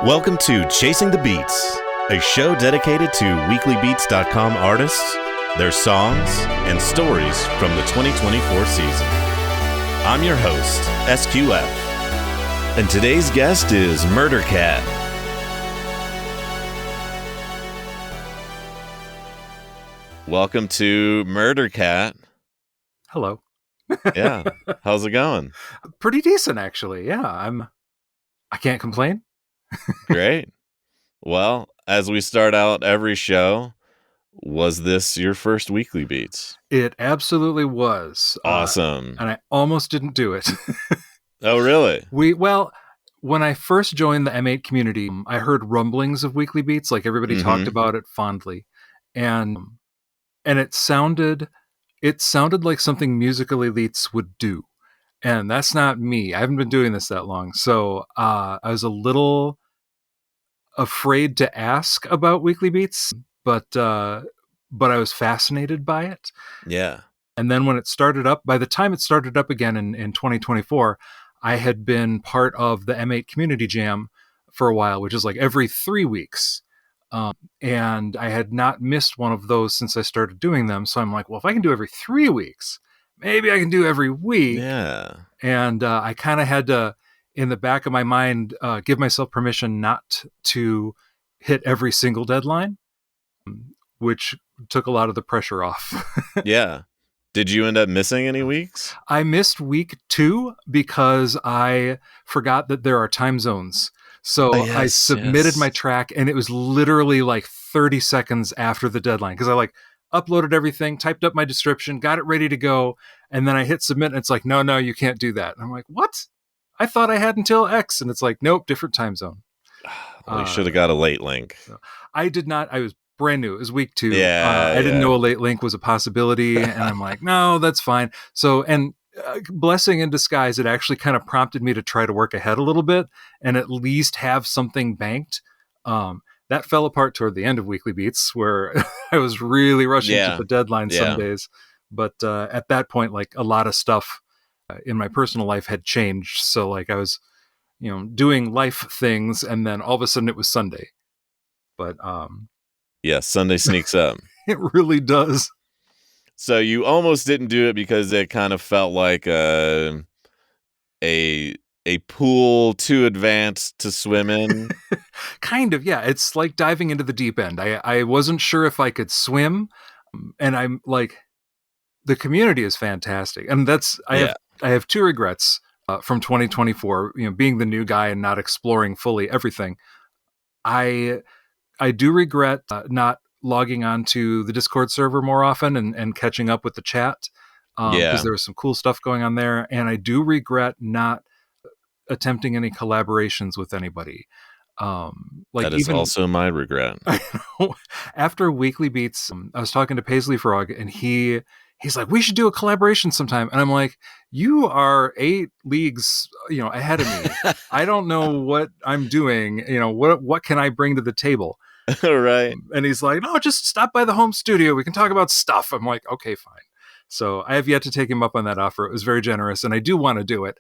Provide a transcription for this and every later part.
Welcome to Chasing the Beats, a show dedicated to weeklybeats.com artists, their songs, and stories from the 2024 season. I'm your host, SQF, and today's guest is Mrdrcat. Welcome to Mrdrcat. Hello. Yeah, how's it going? Pretty decent, actually. Yeah, I can't complain. Great. Well, as we start out every show, was this your first Weekly Beats? It absolutely was. Awesome. And I almost didn't do it. Oh, really? When I first joined the M8 community, I heard rumblings of Weekly Beats, like everybody talked about it fondly. And it sounded like something Musical Elites would do. And that's not me. I haven't been doing this that long. So I was a little afraid to ask about Weekly Beats, but I was fascinated by it. Yeah. And then when it started up, by the time it started up again in 2024, I had been part of the M8 Community Jam for a while, which is like every 3 weeks. And I had not missed one of those since I started doing them. So I'm like, well, if I can do every 3 weeks, maybe I can do every week. Yeah. And I kind of had to, in the back of my mind, give myself permission not to hit every single deadline, which took a lot of the pressure off. Yeah. Did you end up missing any weeks? I missed week 2 because I forgot that there are time zones. So I submitted my track and it was literally like 30 seconds after the deadline because I uploaded everything, typed up my description, got it ready to go. And then I hit submit and it's like, no, you can't do that. And I'm like, what? I thought I had until X. And it's like, nope, different time zone. Well, you should have got a late link. I did not. I was brand new. It was week 2. Yeah, I didn't know a late link was a possibility. And I'm like, no, that's fine. So, and blessing in disguise, it actually kind of prompted me to try to work ahead a little bit and at least have something banked. That fell apart toward the end of Weekly Beats where I was really rushing to the deadline some days. But at that point, like a lot of stuff in my personal life had changed. So like I was, doing life things and then all of a sudden it was Sunday. But Sunday sneaks up. It really does. So you almost didn't do it because it kind of felt like a pool too advanced to swim in. Kind of, yeah. It's like diving into the deep end. I wasn't sure if I could swim, and I'm like, the community is fantastic, and I have 2 regrets from 2024. Being the new guy and not exploring fully everything. I do regret not logging onto the Discord server more often and catching up with the chat because there was some cool stuff going on there. And I do regret not attempting any collaborations with anybody. That is also my regret. After Weekly Beats, I was talking to Paisley Frog and he's like, we should do a collaboration sometime. And I'm like, you are 8 leagues, ahead of me. I don't know what I'm doing. What can I bring to the table? Right. And he's like, no, just stop by the home studio. We can talk about stuff. I'm like, okay, fine. So I have yet to take him up on that offer. It was very generous and I do want to do it.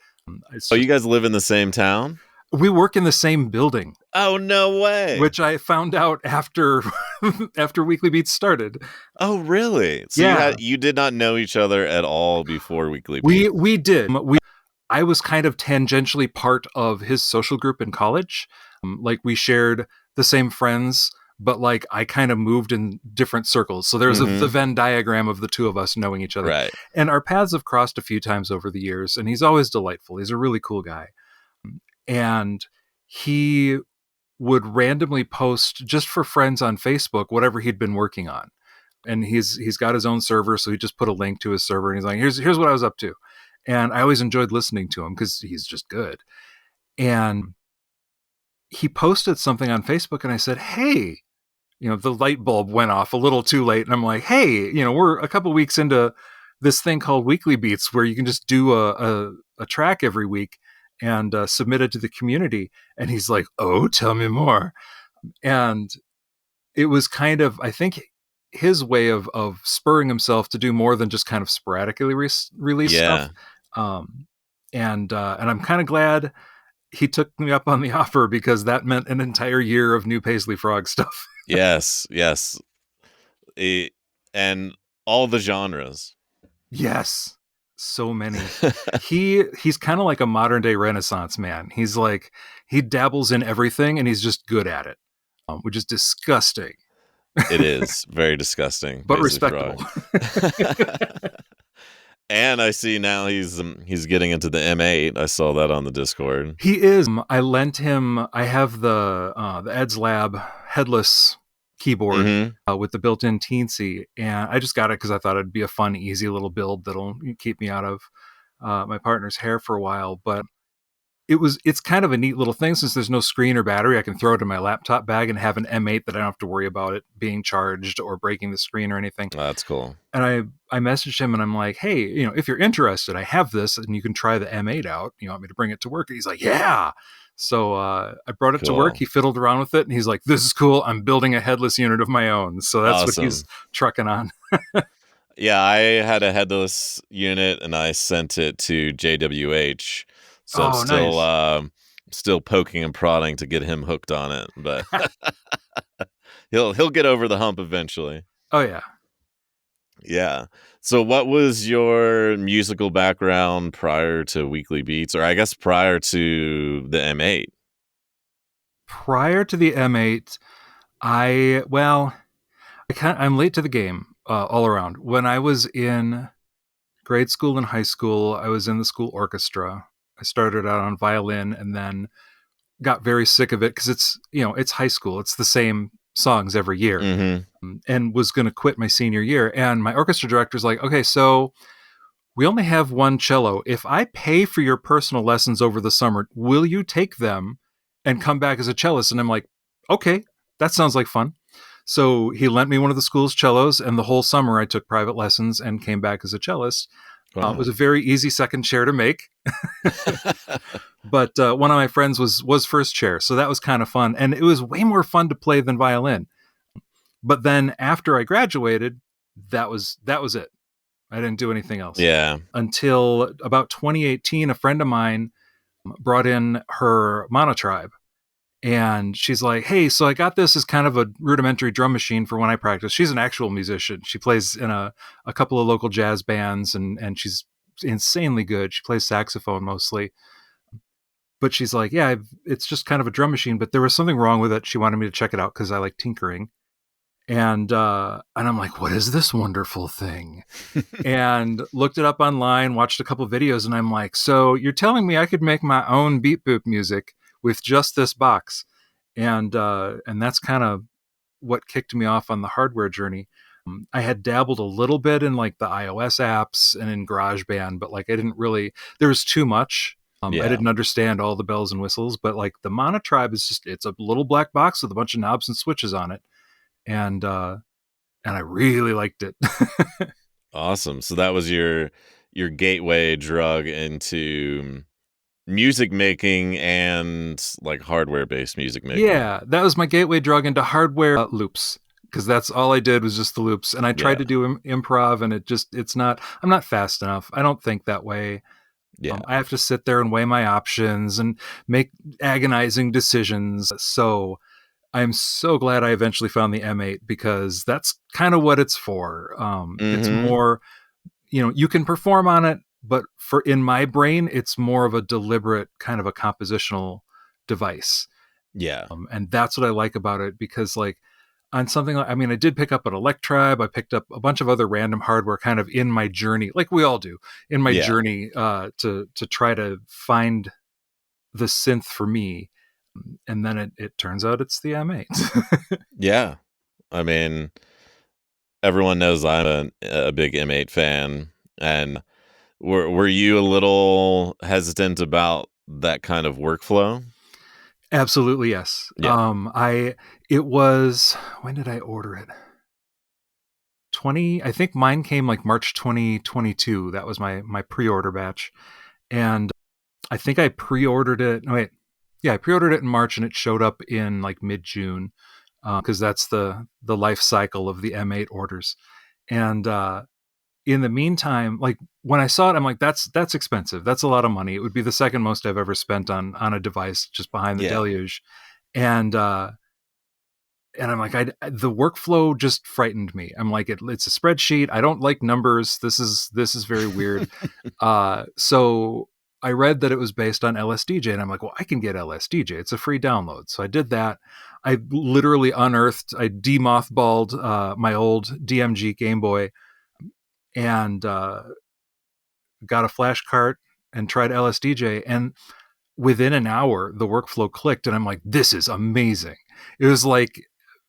You guys live in the same town? We work in the same building. Oh, no way. Which I found out after Weekly Beats started. Oh, really? So you did not know each other at all before Weekly Beats? We did. I was kind of tangentially part of his social group in college. We shared the same friends, but I kind of moved in different circles. So there's the Venn diagram of the 2 of us knowing each other. Right. And our paths have crossed a few times over the years, and he's always delightful. He's a really cool guy. And he would randomly post just for friends on Facebook whatever he'd been working on. And he's got his own server, so he just put a link to his server and he's like, here's what I was up to. And I always enjoyed listening to him because he's just good. And he posted something on Facebook and I said, hey, the light bulb went off a little too late. And I'm like, hey, we're a couple weeks into this thing called Weekly Beats where you can just do a track every week and submit it to the community. And he's like, oh, tell me more. And it was kind of, I think, his way of spurring himself to do more than just kind of sporadically release stuff. And I'm kind of glad he took me up on the offer because that meant an entire year of new Paisley Frog stuff. Yes, yes. And all the genres. Yes. So many. He's kind of like a modern day Renaissance man. He's like, he dabbles in everything and he's just good at it, which is disgusting. It is very disgusting, but Paisley respectable. Frog. And I see now he's getting into the M8. I saw that on the Discord. He is. I lent him. I have the Ed's Lab headless keyboard with the built-in Teensy, and I just got it because I thought it'd be a fun, easy little build that'll keep me out of my partner's hair for a while. But it's kind of a neat little thing since there's no screen or battery. I can throw it in my laptop bag and have an M8 that I don't have to worry about it being charged or breaking the screen or anything. Oh, that's cool. And I messaged him and I'm like, hey, if you're interested, I have this and you can try the M8 out. You want me to bring it to work? And he's like, yeah. So I brought it to work. He fiddled around with it and he's like, this is cool. I'm building a headless unit of my own. So that's awesome. What he's trucking on. Yeah, I had a headless unit and I sent it to JWH. So I'm still nice. Still poking and prodding to get him hooked on it, but he'll get over the hump eventually. Oh yeah. Yeah. So what was your musical background prior to Weekly Beats, or I guess prior to the M8? Prior to the M8, I'm late to the game all around. When I was in grade school and high school, I was in the school orchestra. I started out on violin and then got very sick of it because it's high school. It's the same songs every year, and was going to quit my senior year. And my orchestra director's like, okay, so we only have one cello. If I pay for your personal lessons over the summer, will you take them and come back as a cellist? And I'm like, okay, that sounds like fun. So he lent me one of the school's cellos, and the whole summer I took private lessons and came back as a cellist. Wow. It was a very easy second chair to make. But one of my friends was first chair, so that was kind of fun. And it was way more fun to play than violin. But then after I graduated, that was it. I didn't do anything else. Yeah. Until about 2018, a friend of mine brought in her monotribe. And she's like, hey, so I got this as kind of a rudimentary drum machine for when I practice. She's an actual musician. She plays in a couple of local jazz bands, and she's insanely good. She plays saxophone mostly. But she's like, yeah, it's just kind of a drum machine, but there was something wrong with it. She wanted me to check it out because I like tinkering. And I'm like, what is this wonderful thing? And looked it up online, watched a couple of videos, and I'm like, so you're telling me I could make my own beat boop music with just this box? And that's kind of what kicked me off on the hardware journey. I had dabbled a little bit in like the iOS apps and in GarageBand, but like I didn't really, there was too much. I didn't understand all the bells and whistles, but like the monotribe is it's a little black box with a bunch of knobs and switches on it. And I really liked it. Awesome. So that was your gateway drug into music making and like hardware based music making. Yeah, that was my gateway drug into hardware loops, because that's all I did was just the loops. And I tried to do improv, and I'm not fast enough. I don't think that way. Yeah. I have to sit there and weigh my options and make agonizing decisions. So I'm so glad I eventually found the M8, because that's kind of what it's for. It's more, you can perform on it, but in my brain, it's more of a deliberate kind of a compositional device. Yeah. And that's what I like about it, because like on something like, I did pick up an Electribe. I picked up a bunch of other random hardware kind of in my journey, like we all do in my journey, to try to find the synth for me. And then it turns out it's the M8. Yeah. Everyone knows I'm a big M8 fan. And were you a little hesitant about that kind of workflow? Absolutely, yes. Yeah. It was, when did I order it? I think mine came like March 2022. That was my pre-order batch. And I think I pre-ordered it. I pre-ordered it in March, and it showed up in like mid-June, because that's the life cycle of the M8 orders. And in the meantime, like when I saw it, I'm like, that's expensive. That's a lot of money. It would be the second most I've ever spent on a device just behind the Yeah. deluge. And I'm like, the workflow just frightened me. I'm like, it's a spreadsheet. I don't like numbers. This is very weird. So I read that it was based on LSDJ, and I'm like, well, I can get LSDJ. It's a free download. So I did that. I literally I demothballed my old DMG Game Boy and got a flash cart and tried LSDJ. And within an hour, the workflow clicked, and I'm like, this is amazing. It was like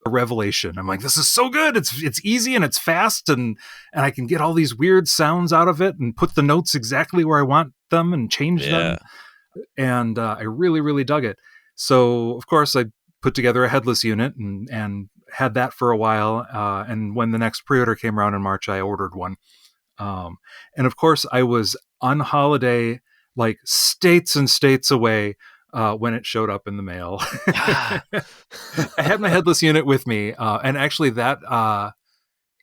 a revelation. I'm like, this is so good. It's easy and it's fast, and I can get all these weird sounds out of it and put the notes exactly where I want them and change them. And I really, really dug it. So of course I put together a headless unit and had that for a while. And when the next pre-order came around in March, I ordered one. And of course I was on holiday, like states and states away, when it showed up in the mail. I had my headless unit with me. And actually that,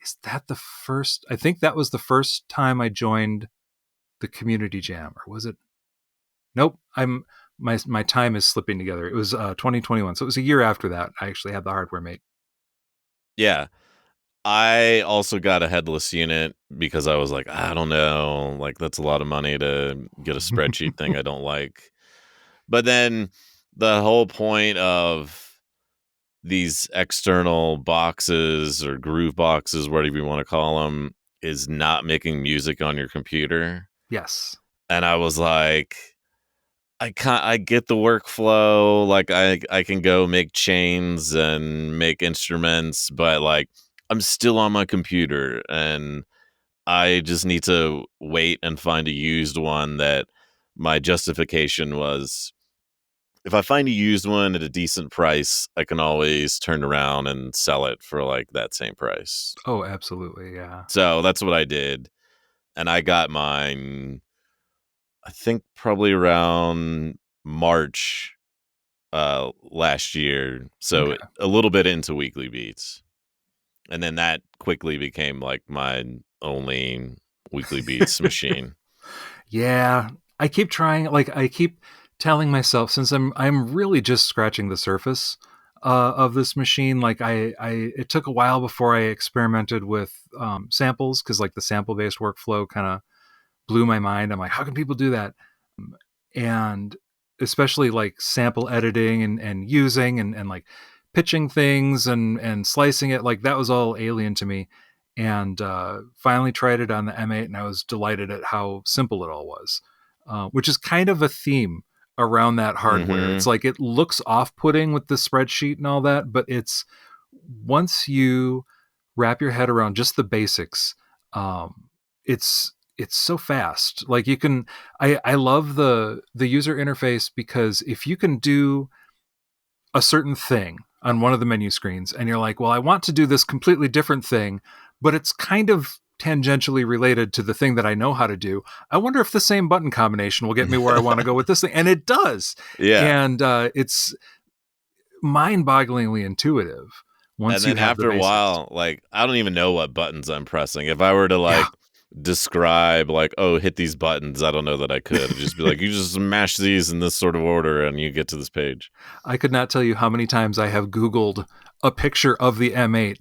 is that the first, I think that was the first time I joined the community jam, or was it? Nope. My time is slipping together. It was 2021. So it was a year after that. I actually had the hardware made. Yeah. I also got a headless unit because I was like, I don't know, like that's a lot of money to get a spreadsheet thing I don't like. But then the whole point of these external boxes or groove boxes, whatever you want to call them, is not making music on your computer. Yes. And I was like, I get the workflow, like I can go make chains and make instruments, but like I'm still on my computer and I just need to wait and find a used one. That my justification was, if I find a used one at a decent price, I can always turn around and sell it for like that same price. Oh, absolutely. Yeah. So that's what I did. And I got mine, I think probably around March last year. So Okay. a little bit into Weekly Beats. And then that quickly became like my only Weekly Beats machine. Yeah. I keep trying, like I keep telling myself, since I'm really just scratching the surface of this machine. Like it took a while before I experimented with samples, because like the sample based workflow kind of blew my mind. I'm like, how can people do that? And especially like sample editing and using and like pitching things and slicing it, like that was all alien to me. And finally tried it on the M8, and I was delighted at how simple it all was, which is kind of a theme around that hardware. It's like it looks off-putting with the spreadsheet and all that, but it's, once you wrap your head around just the basics, it's so fast. Like you can, I love the user interface, because if you can do a certain thing on one of the menu screens and you're like, well, I want to do this completely different thing, but it's kind of tangentially related to the thing that I know how to do. I wonder if the same button combination will get me where I want to go with this thing. And it does. Yeah. And it's mind-bogglingly intuitive once And then you have the after a basics. while, like I don't even know what buttons I'm pressing. If I were to like describe like, oh, hit these buttons, I don't know that I could. I'd just be like, you just mash these in this sort of order and you get to this page. I could not tell you how many times I have Googled a picture of the M8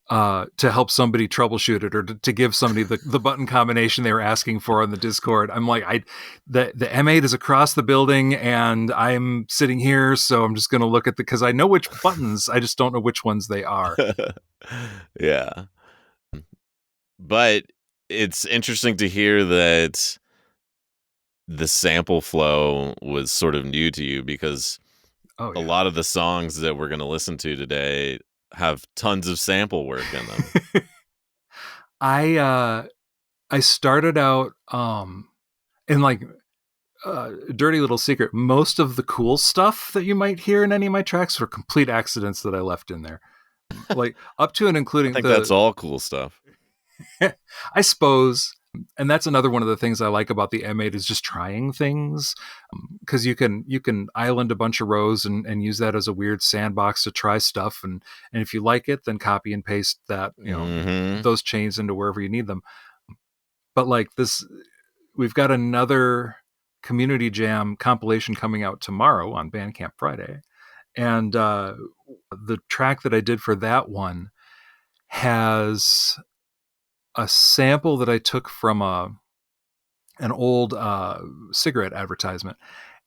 to help somebody troubleshoot it, or to give somebody the button combination they were asking for on the Discord. I'm like, the M8 is across the building and I'm sitting here, so I'm just going to look at because I know which buttons, I just don't know which ones they are. Yeah. But it's interesting to hear that the sample flow was sort of new to you, because a lot of the songs that we're going to listen to today have tons of sample work in them. I started out in like dirty little secret, most of the cool stuff that you might hear in any of my tracks were complete accidents that I left in there, like up to and including I think that's all cool stuff. I suppose. And that's another one of the things I like about the M8 is just trying things, because you can island a bunch of rows and use that as a weird sandbox to try stuff, and if you like it, then copy and paste that, those chains into wherever you need them. But like this, we've got another Community Jam compilation coming out tomorrow on Bandcamp Friday. And the track that I did for that one has a sample that I took from an old cigarette advertisement.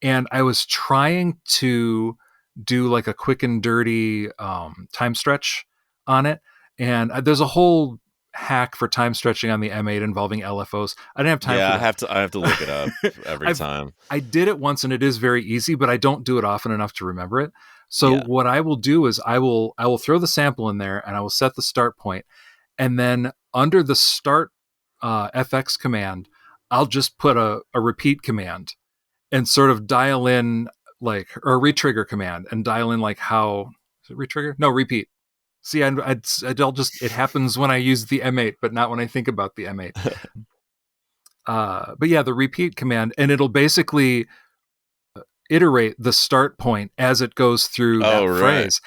And I was trying to do like a quick and dirty time stretch on it. And there's a whole hack for time stretching on the M8 involving LFOs. I didn't have time for that. I have to look it up every time. I did it once and it is very easy, but I don't do it often enough to remember it. So what I will do is I will throw the sample in there and I will set the start point. And then under the start FX command, I'll just put a repeat command and sort of dial in like, or a retrigger command and dial in like how, is it retrigger? No, repeat. See, I'll just, it happens when I use the M8, but not when I think about the M8. But yeah, the repeat command, and it'll basically iterate the start point as it goes through that phrase.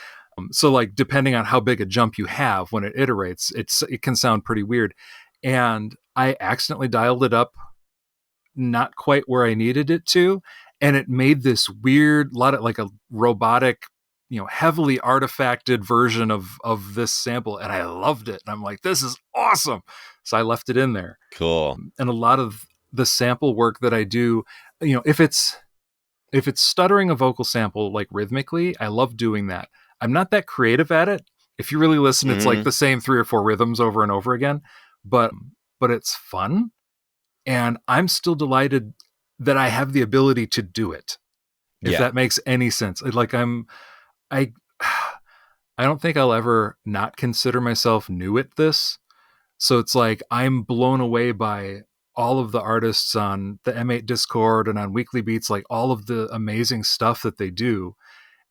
So like, depending on how big a jump you have when it iterates, it can sound pretty weird. And I accidentally dialed it up not quite where I needed it to, and it made this weird, lot of like a robotic, heavily artifacted version of this sample, and I loved it. And I'm like, this is awesome. So I left it in there. Cool. And a lot of the sample work that I do, if it's stuttering a vocal sample like rhythmically, I love doing that. I'm not that creative at it. If you really listen, it's like the same 3 or 4 rhythms over and over again, but it's fun. And I'm still delighted that I have the ability to do it. If that makes any sense. Like I don't think I'll ever not consider myself new at this. So it's like I'm blown away by all of the artists on the M8 Discord and on Weekly Beats, like all of the amazing stuff that they do,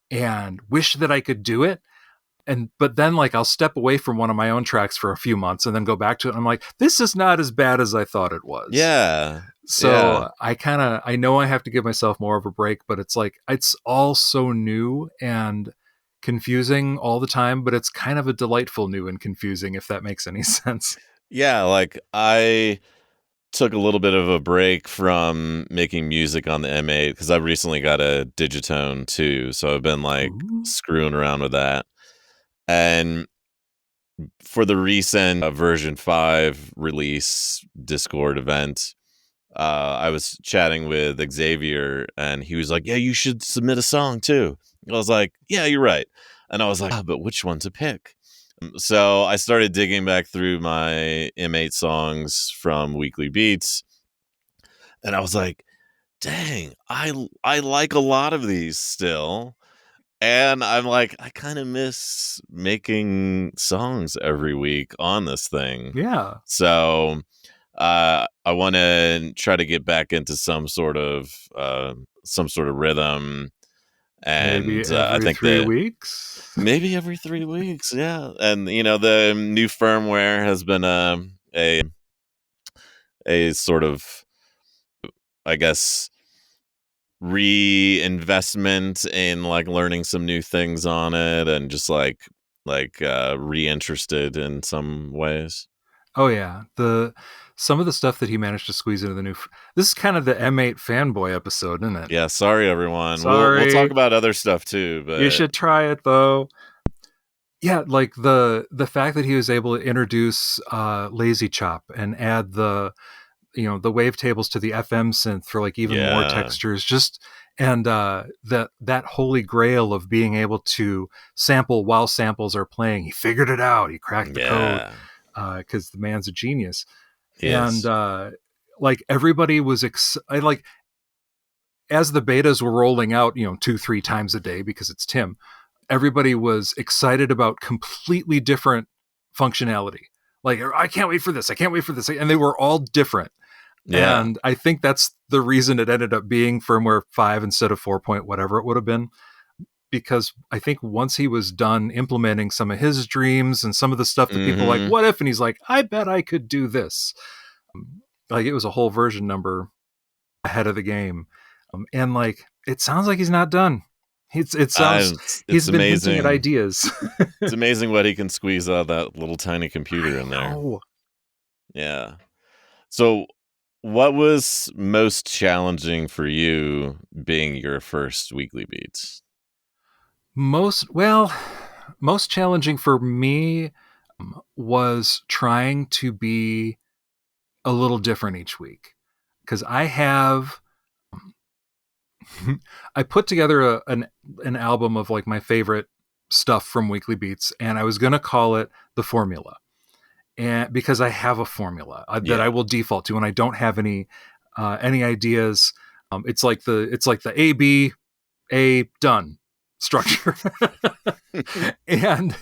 and wish that I could do it. But then like I'll step away from one of my own tracks for a few months and then go back to it. And I'm like, this is not as bad as I thought it was. Yeah. So I know I have to give myself more of a break, but it's like, it's all so new and confusing all the time, but it's kind of a delightful new and confusing, if that makes any sense. Yeah. Like I took a little bit of a break from making music on the M8 because I recently got a Digitone too. So I've been like screwing around with that. And for the recent version 5 release Discord event, I was chatting with Xavier and he was like, yeah, you should submit a song too. I was like, yeah, you're right. And I was like, but which one to pick? So I started digging back through my M8 songs from Weekly Beats. And I was like, dang, I like a lot of these still. And I'm like, I kind of miss making songs every week on this thing. Yeah. So I want to try to get back into some sort of rhythm. And maybe every I think 3 weeks. Maybe every 3 weeks, yeah. And the new firmware has been a sort of, I guess, reinvestment in like learning some new things on it and just like reinterested in some ways. Oh yeah, some of the stuff that he managed to squeeze into the new. This is kind of the M8 fanboy episode, isn't it? Yeah, sorry everyone. Sorry. We'll talk about other stuff too, but you should try it though. Yeah, like the fact that he was able to introduce Lazy Chop and add the wavetables to the FM synth for like even more textures, just and that holy grail of being able to sample while samples are playing. He figured it out. He cracked the code. Because the man's a genius. Yes. And like everybody was like as the betas were rolling out 2-3 times a day because it's Tim, everybody was excited about completely different functionality. Like, I can't wait for this, and they were all different. And I think that's the reason it ended up being firmware 5 instead of 4 point whatever it would have been. Because I think once he was done implementing some of his dreams and some of the stuff that people like, what if? And he's like, I bet I could do this. Like it was a whole version number ahead of the game. And like, it sounds like he's not done. He's been hinting at ideas. It's amazing what he can squeeze out of that little tiny computer in there. Know. Yeah. So, what was most challenging for you being your first Weekly Beats? Most challenging for me was trying to be a little different each week, because I put together an album of like my favorite stuff from Weekly Beats, and I was going to call it The Formula, and because I have a formula that I Yeah. will default to, and I don't have any ideas. It's like the A done structure, and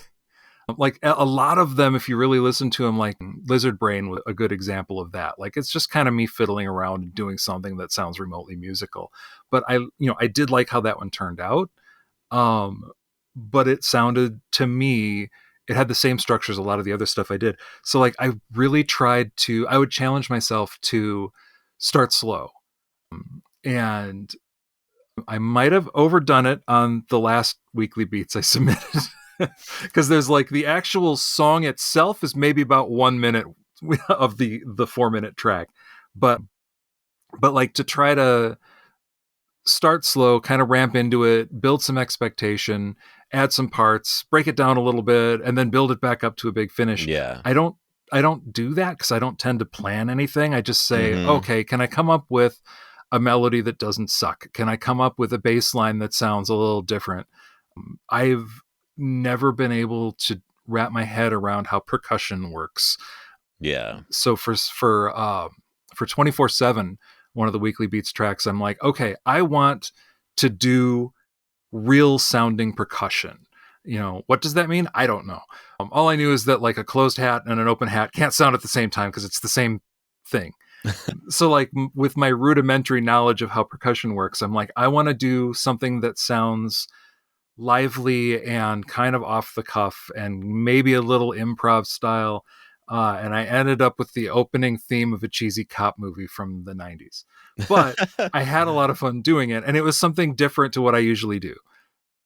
like a lot of them, if you really listen to them, like Lizard Brain was a good example of that. Like it's just kind of me fiddling around and doing something that sounds remotely musical. But I did like how that one turned out. Um, but it sounded to me, it had the same structure as a lot of the other stuff I did. So like I really I would challenge myself to start slow. And I might have overdone it on the last Weekly Beats I submitted. Because there's like the actual song itself is maybe about 1 minute of the 4 minute track, but like to try to start slow, kind of ramp into it, build some expectation, add some parts, break it down a little bit, and then build it back up to a big finish. Yeah. I don't do that because I don't tend to plan anything. I just say, Mhm. okay, can I come up with a melody that doesn't suck? Can I come up with a bass line that sounds a little different? I've never been able to wrap my head around how percussion works. Yeah. So for 24/7, one of the Weekly Beats tracks, I'm like, okay, I want to do real sounding percussion. What does that mean? I don't know. All I knew is that like a closed hat and an open hat can't sound at the same time because it's the same thing. So like with my rudimentary knowledge of how percussion works, I'm like, I want to do something that sounds lively and kind of off the cuff and maybe a little improv style. And I ended up with the opening theme of a cheesy cop movie from the 90s. But I had a lot of fun doing it, and it was something different to what I usually do.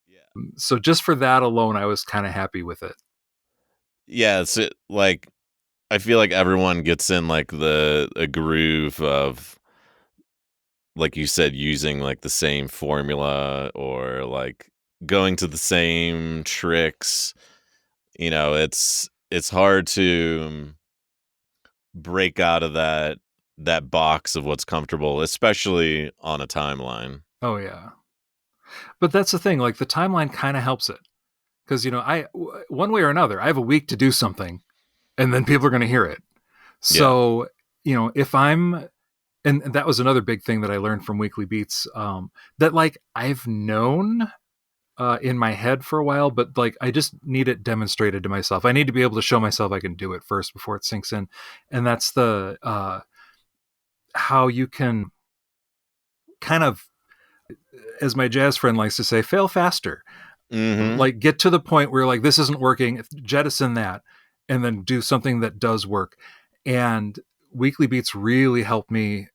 Yeah. So just for that alone, I was kind of happy with it. Yeah, like I feel like everyone gets in like the a groove of, like you said, using like the same formula or like going to the same tricks. It's hard to break out of that box of what's comfortable, especially on a timeline. Oh yeah. But that's the thing, like the timeline kind of helps it. Because, one way or another, I have a week to do something and then people are going to hear it. Yeah. So, if I'm, and that was another big thing that I learned from Weekly Beats, that like I've known in my head for a while, but like I just need it demonstrated to myself. I need to be able to show myself I can do it first before it sinks in. And that's the how you can kind of, as my jazz friend likes to say, fail faster. Mhm. Like get to the point where like this isn't working, jettison that, and then do something that does work. And Weekly Beats really helped me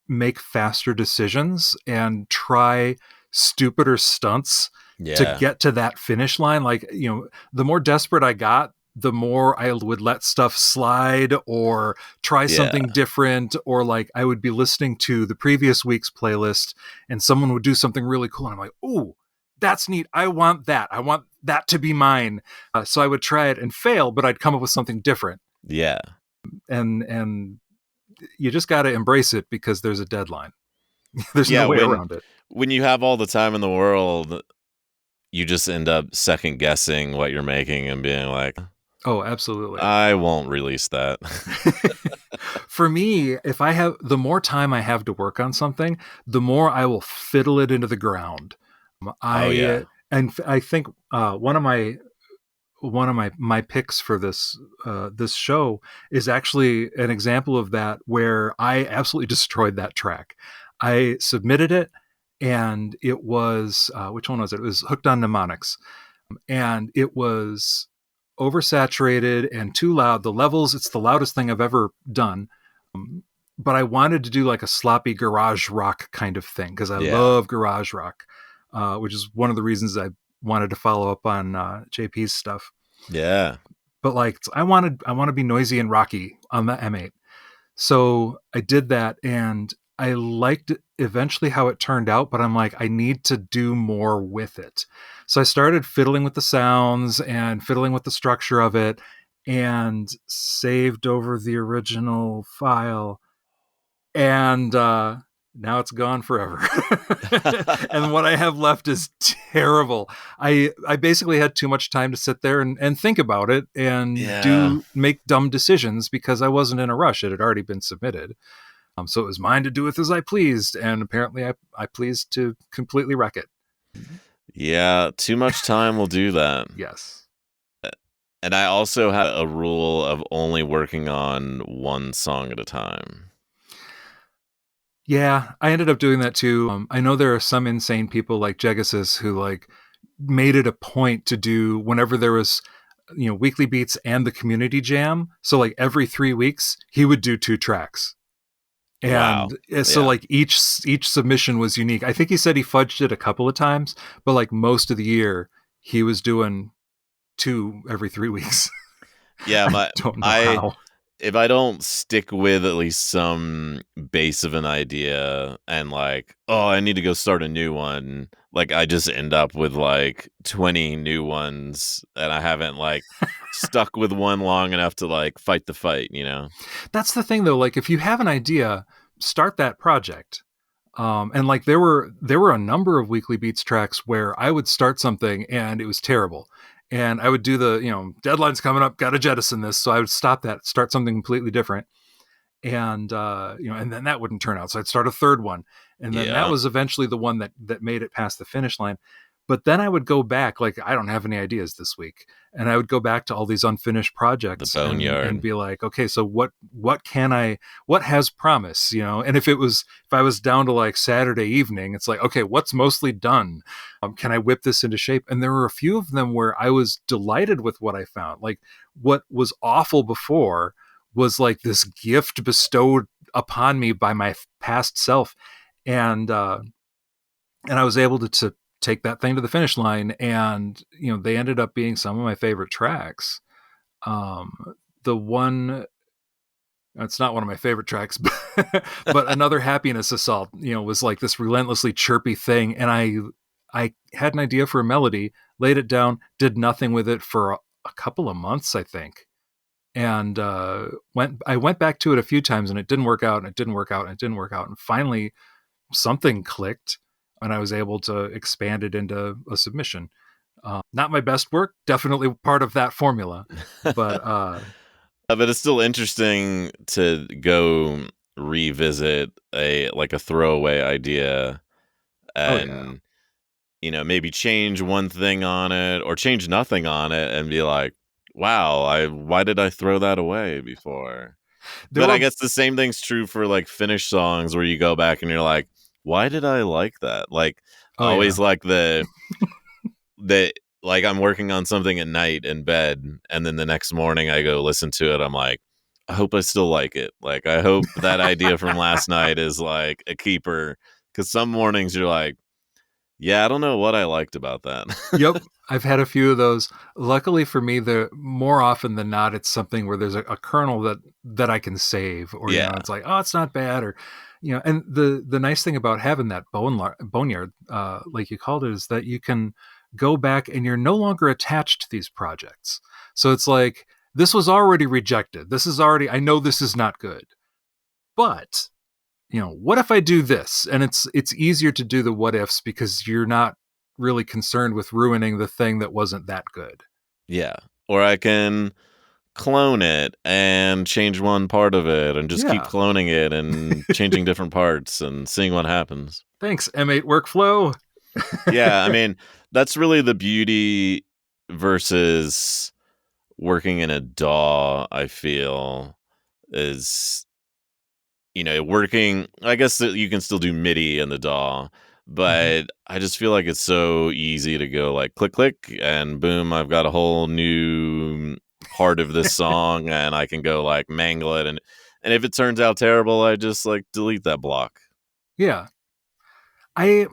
make faster decisions and try stupider stunts to Yeah. get to that finish line. Like, the more desperate I got, the more I would let stuff slide or try Yeah. something different. Or like I would be listening to the previous week's playlist and someone would do something really cool. And I'm like, ooh, that's neat. I want that. I want that to be mine. So I would try it and fail, but I'd come up with something different. Yeah. And you just got to embrace it because there's a deadline. There's no Yeah, way when around it. when you have all the time in the world, you just end up second guessing what you're making and being like, Oh, absolutely. "I won't release that." For me, if I have the more time I have to work on something, the more I will fiddle it into the ground. Oh, I yeah. and I think one of my picks for this show is actually an example of that, where I absolutely destroyed that track. I submitted it, and it was which one was it? It was Hooked on Mnemonics, and it was oversaturated and too loud. The levels, it's the loudest thing I've ever done. Um, but I wanted to do like a sloppy garage rock kind of thing because I Yeah. love garage rock, which is one of the reasons I wanted to follow up on JP's stuff. Yeah. But like I want to be noisy and rocky on the M8. So I did that, and I liked eventually how it turned out, but I'm like, I need to do more with it. So I started fiddling with the sounds and fiddling with the structure of it, and saved over the original file, and now it's gone forever. And what I have left is terrible. I basically had too much time to sit there and think about it and Yeah. make dumb decisions because I wasn't in a rush. It had already been submitted. So it was mine to do with as I pleased, and apparently I pleased to completely wreck it. Yeah, too much time will do that. Yes. And I also had a rule of only working on one song at a time. Yeah, I ended up doing that too. I know there are some insane people like Jegasis who like made it a point to do whenever there was, Weekly Beats and the community jam. So like every 3 weeks, he would do 2 tracks. Wow. And so Yeah. like each submission was unique. I think he said he fudged it a couple of times, but like most of the year he was doing two every 3 weeks. Yeah, I don't know I how. if I don't stick with at least some base of an idea and like, oh, I need to go start a new one, like I just end up with like 20 new ones and I haven't like stuck with one long enough to like fight the fight, you know? That's the thing though. Like if you have an idea, start that project. And like there were a number of Weekly Beats tracks where I would start something and it was terrible. And I would do the, deadline's coming up, gotta jettison this. So I would stop that, start something completely different. And and then that wouldn't turn out. So I'd start a third one. And then that Yeah. was eventually the one that made it past the finish line. But then I would go back, like I don't have any ideas this week. And I would go back to all these unfinished The projects and boneyard. be like, okay, so what has promise, And if I was down to like Saturday evening, it's like, okay, what's mostly done? Can I whip this into shape? And there were a few of them where I was delighted with what I found. Like what was awful before was like this gift bestowed upon me by my past self. And I was able to take that thing to the finish line, and they ended up being some of my favorite tracks. The one, it's not one of my favorite tracks, but another Happiness Assault, was like this relentlessly chirpy thing, and I had an idea for a melody, laid it down, did nothing with it for a couple of months, I think. And I went back to it a few times, and it didn't work out, and it didn't work out, and it didn't work out, and finally something clicked, and I was able to expand it into a submission. Not my best work, definitely part of that formula, but But it's still interesting to go revisit a throwaway idea oh yeah, and maybe change one thing on it or change nothing on it and be like, wow, I why did I throw that away before? there But I were guess the same thing's true for like finished songs where you go back and you're like, why did I like that? Like oh yeah, always like the like I'm working on something at night in bed and then the next morning I go listen to it, I'm like, I hope I still like it. Like I hope that idea from last night is like a keeper. Cause some mornings you're like, yeah, I don't know what I liked about that. yep. I've had a few of those. Luckily for me, the more often than not, it's something where there's a kernel that I can save, or Yeah. it's like, oh, it's not bad, or And the nice thing about having that boneyard, like you called it, is that you can go back and you're no longer attached to these projects. So it's like this was already rejected. This is already. I know this is not good, but what if I do this? And it's easier to do the what ifs because you're not really concerned with ruining the thing that wasn't that good. Yeah. Or I can clone it and change one part of it and just keep Yeah. cloning it and changing different parts and seeing what happens. Thanks, M8 workflow. Yeah, I mean, that's really the beauty versus working in a DAW, I feel, is working. I guess that you can still do MIDI in the DAW, Mhm. but I just feel like it's so easy to go like click, click, and boom, I've got a whole new part of this song, and I can go like mangle it, and if it turns out terrible, I just like delete that block. Yeah.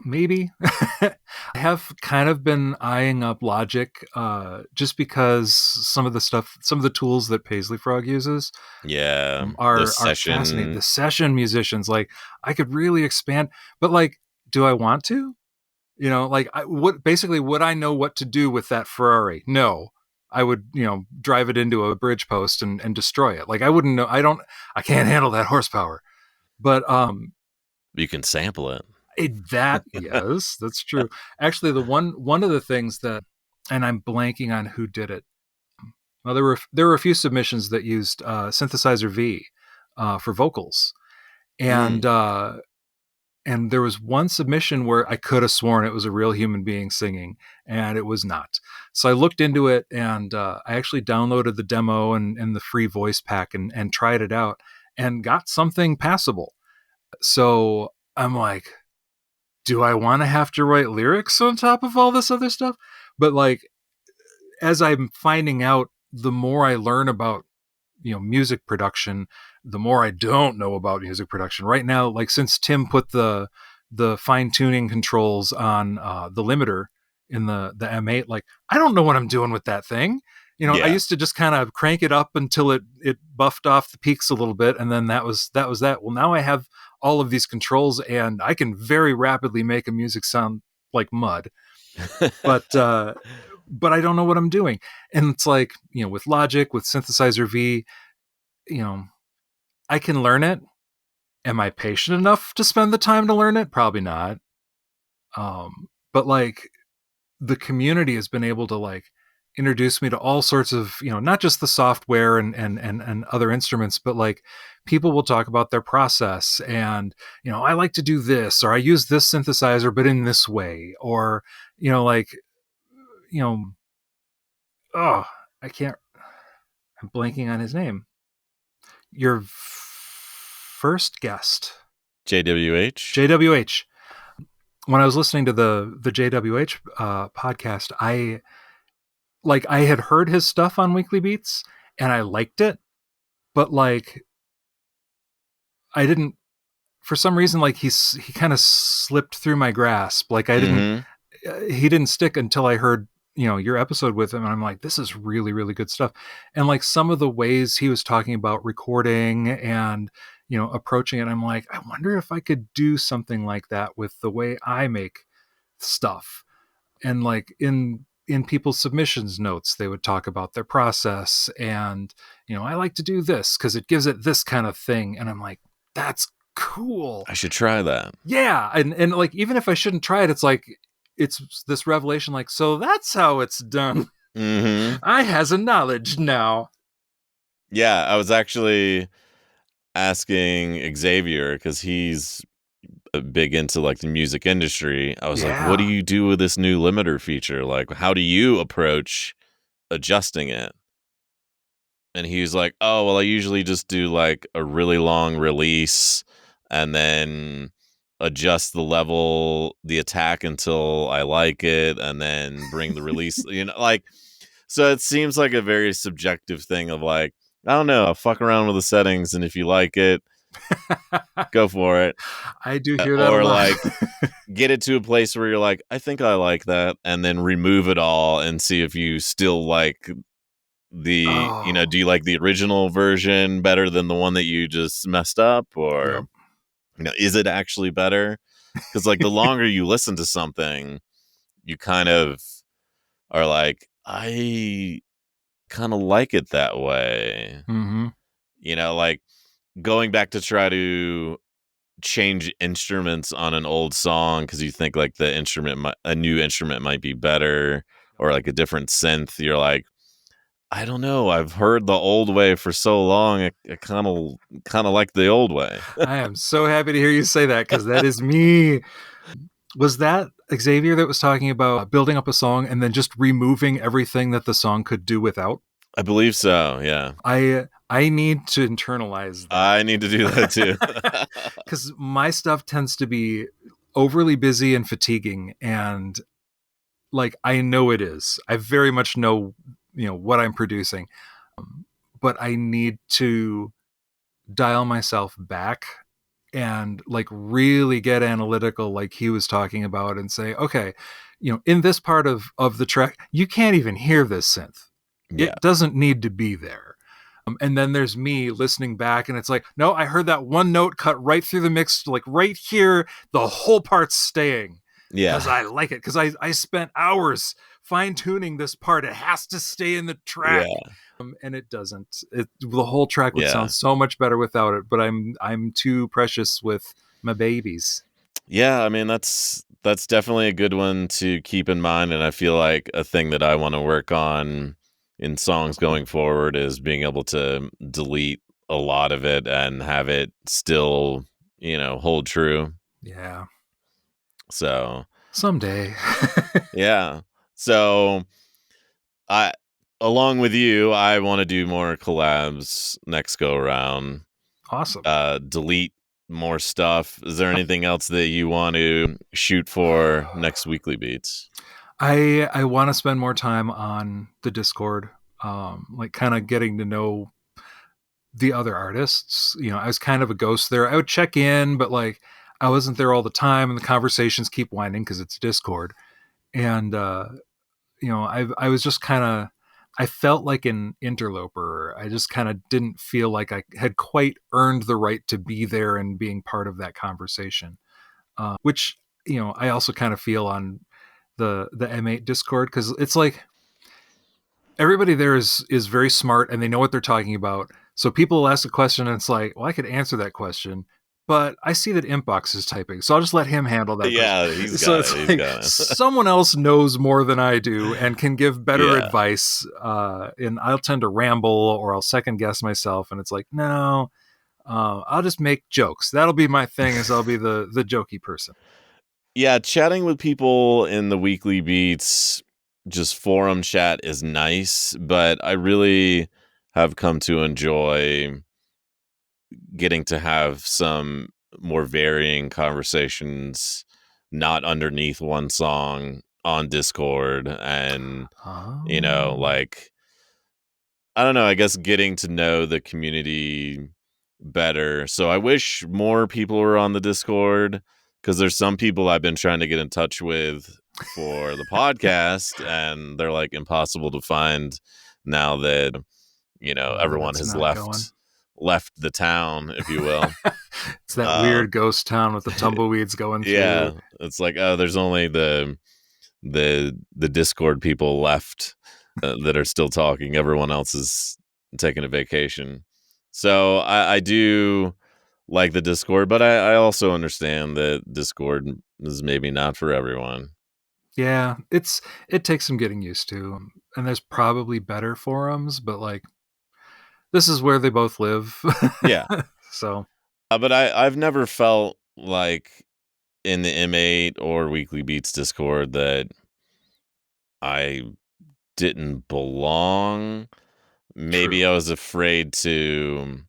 Maybe I have kind of been eyeing up Logic, just because some of the tools that Paisley Frog uses Yeah, the are fascinating. session. The session musicians, like, I could really expand, but like, do I want to? Like, would I know what to do with that Ferrari? No. I would, drive it into a bridge post and destroy it. Like, I wouldn't know. I can't handle that horsepower. But You can sample it. yes, that's true. Actually, one of the things that, and I'm blanking on who did it. Well, there were a few submissions that used synthesizer V for vocals, and and there was one submission where I could have sworn it was a real human being singing, and it was not. So I looked into it, and I actually downloaded the demo and the free voice pack and tried it out and got something passable. So I'm like, do I want to have to write lyrics on top of all this other stuff? But like, as I'm finding out, the more I learn about, music production, the more I don't know about music production right now. Like, since Tim put the fine tuning controls on the limiter in the M8, like, I don't know what I'm doing with that thing. I used to just kind of crank it up until it buffed off the peaks a little bit, and then that was that. Well, now I have all of these controls, and I can very rapidly make a music sound like mud. But I don't know what I'm doing. And it's like, with Logic, with Synthesizer V, I can learn it. Am I patient enough to spend the time to learn it? Probably not. But like, the community has been able to like introduce me to all sorts of, not just the software and other instruments, but like, people will talk about their process and, I like to do this, or I use this synthesizer, but in this way, or, like, oh, I can't, I'm blanking on his name. Your first guest. JWH. When I was listening to the JWH podcast, I had heard his stuff on Weekly Beats and I liked it, but like, I didn't, for some reason, like, he kind of slipped through my grasp. Like, he didn't stick until I heard, your episode with him. And I'm like, this is really, really good stuff. And like, some of the ways he was talking about recording and, approaching it, I'm like, I wonder if I could do something like that with the way I make stuff. And like, in people's submissions notes, they would talk about their process and, I like to do this because it gives it this kind of thing. And I'm like, that's cool. I should try that. Yeah. And like, even if I shouldn't try it, it's like, it's this revelation, like, so that's how it's done. I has a knowledge now. Yeah, I was actually asking Xavier, because he's big into like the music industry. I was like, what do you do with this new limiter feature? Like, how do you approach adjusting it? And he was like, oh, well, I usually just do like a really long release and then adjust the level, the attack until I like it, and then bring the release, like, so it seems like a very subjective thing of like, I don't know, fuck around with the settings, and if you like it, go for it. I do hear that or a lot. Like, get it to a place where you're like, I think I like that, and then remove it all and see if you still like the do you like the original version better than the one that you just messed up, or is it actually better? Because like, the longer you listen to something, you kind of are like, I kind of like it that way. Like, going back to try to change instruments on an old song because you think like a new instrument might be better, or like a different synth. You're like, I don't know. I've heard the old way for so long. I kind of like the old way. I am so happy to hear you say that, because that is me. Was that Xavier that was talking about building up a song and then just removing everything that the song could do without? I believe so, yeah. I need to internalize that. I need to do that too. Because my stuff tends to be overly busy and fatiguing. And like, I know it is. I very much know, what I'm producing. But I need to dial myself back and like really get analytical like he was talking about and say, okay, in this part of the track, you can't even hear this synth. Yeah. It doesn't need to be there. And then there's me listening back, and it's like, no, I heard that one note cut right through the mix, like right here. The whole part's staying because I like it. Because I spent hours fine tuning this part. It has to stay in the track, and it doesn't. The whole track would sound so much better without it. But I'm too precious with my babies. Yeah, I mean that's definitely a good one to keep in mind, and I feel like a thing that I want to work on in songs going forward is being able to delete a lot of it and have it still, hold true. Yeah. So someday. Yeah. So along with you, I want to do more collabs next go around. Awesome. Delete more stuff. Is there anything else that you want to shoot for next Weekly Beats? I want to spend more time on the Discord, like kind of getting to know the other artists. I was kind of a ghost there. I would check in, but like I wasn't there all the time, and the conversations keep winding because it's Discord. And I was just kind of, I felt like an interloper. I just kind of didn't feel like I had quite earned the right to be there and being part of that conversation, which I also kind of feel on the M8 Discord, because it's like everybody there is very smart and they know what they're talking about. So people will ask a question and it's like, well, I could answer that question, but I see that Impbox is typing, so I'll just let him handle that. Yeah, question. he's So got it's it. like Got it. someone else knows more than I do and can give better advice. And I'll tend to ramble or I'll second guess myself, and it's like, no, I'll just make jokes. That'll be my thing. Is I'll be the jokey person. Yeah, chatting with people in the Weekly Beats, just forum chat is nice, but I really have come to enjoy getting to have some more varying conversations, not underneath one song on Discord. And, like, I don't know, I guess getting to know the community better. So I wish more people were on the Discord, because there's some people I've been trying to get in touch with for the podcast, and they're like impossible to find now that everyone has left the town, if you will. It's that weird ghost town with the tumbleweeds going through. Yeah, it's like, oh, there's only the Discord people left that are still talking. Everyone else is taking a vacation. So I do like the Discord, but I also understand that Discord is maybe not for everyone. Yeah, it takes some getting used to, and there's probably better forums, but like this is where they both live. Yeah. So, but I've never felt like in the M8 or Weekly Beats Discord that I didn't belong. Maybe true. I was afraid to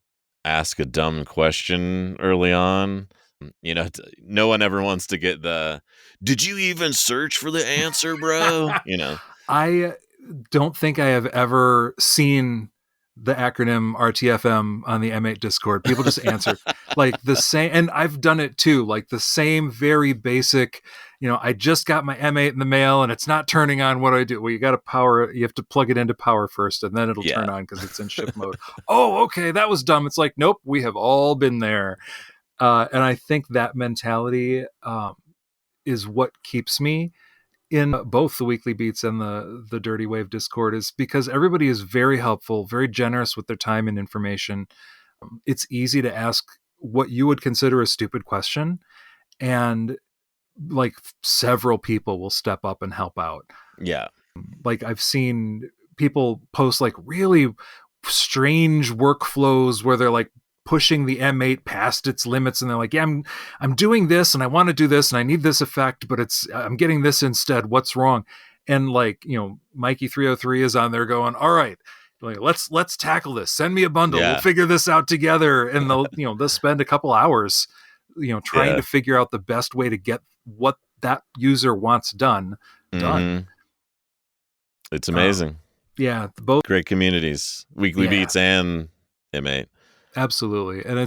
ask a dumb question early on. No one ever wants to get the, did you even search for the answer, bro? I don't think I have ever seen the acronym RTFM on the M8 Discord. People just answer like the same, and I've done it too, like the same very basic, I just got my M8 in the mail and it's not turning on. What do I do? Well, you have to plug it into power first and then it'll turn on because it's in ship mode. Oh, okay, that was dumb. It's like, nope, we have all been there. And I think that mentality is what keeps me in both the Weekly Beats and the Dirty Wave Discord, is because everybody is very helpful, very generous with their time and information. It's easy to ask what you would consider a stupid question, and like several people will step up and help out. Yeah. Like I've seen people post like really strange workflows where they're like pushing the M8 past its limits, and they're like, yeah, I'm doing this and I want to do this and I need this effect, but I'm getting this instead. What's wrong? And like, Mikey 303 is on there going, all right, like, let's tackle this. Send me a bundle. Yeah. We'll figure this out together. And they'll spend a couple hours, trying to figure out the best way to get what that user wants done. It's amazing. Yeah. Both great communities, Weekly Beats and M8. Absolutely. And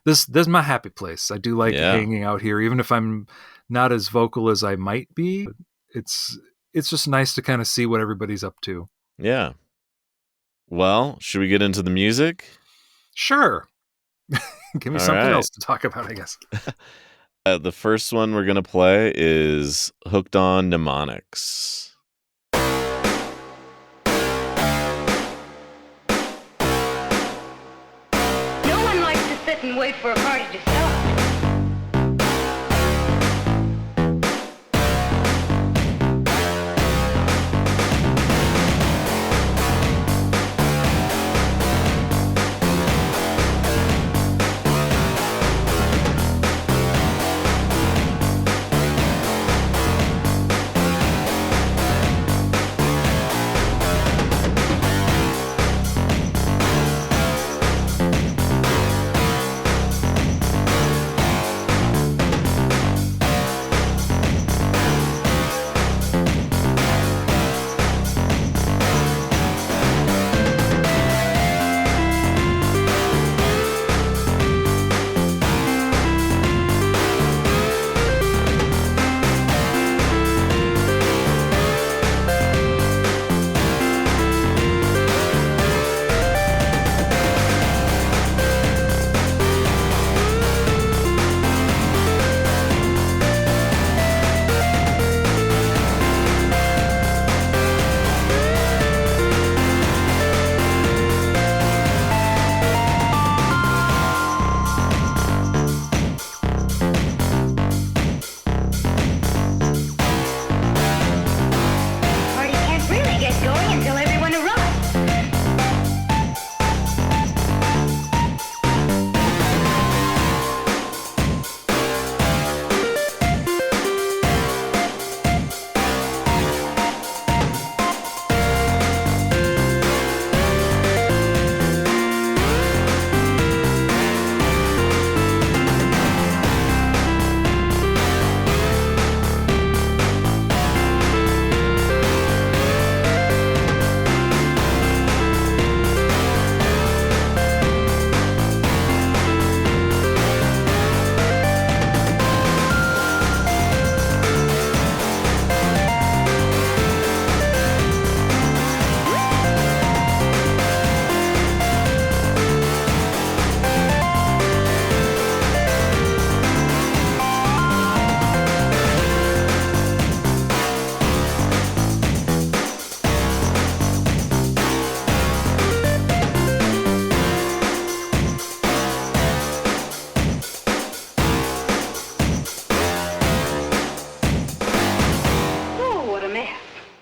this is my happy place. I do like hanging out here, even if I'm not as vocal as I might be. It's just nice to kind of see what everybody's up to. Yeah. Well, should we get into the music? Sure. Give me something else to talk about, I guess. The first one we're going to play is Hooked on Mnemonics. No one likes to sit and wait for a party to start.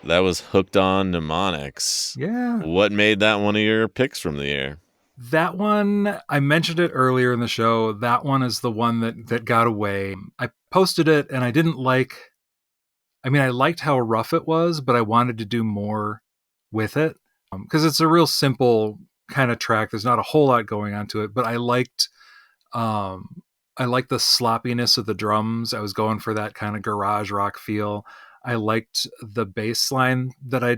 That was Hooked on Mnemonics. Yeah. What made that one of your picks from the year? That one, I mentioned it earlier in the show. That one is the one that got away. I posted it and I didn't like, I mean, I liked how rough it was, but I wanted to do more with it because it's a real simple kind of track. There's not a whole lot going on to it, but I liked the sloppiness of the drums. I was going for that kind of garage rock feel. I liked the bass line that I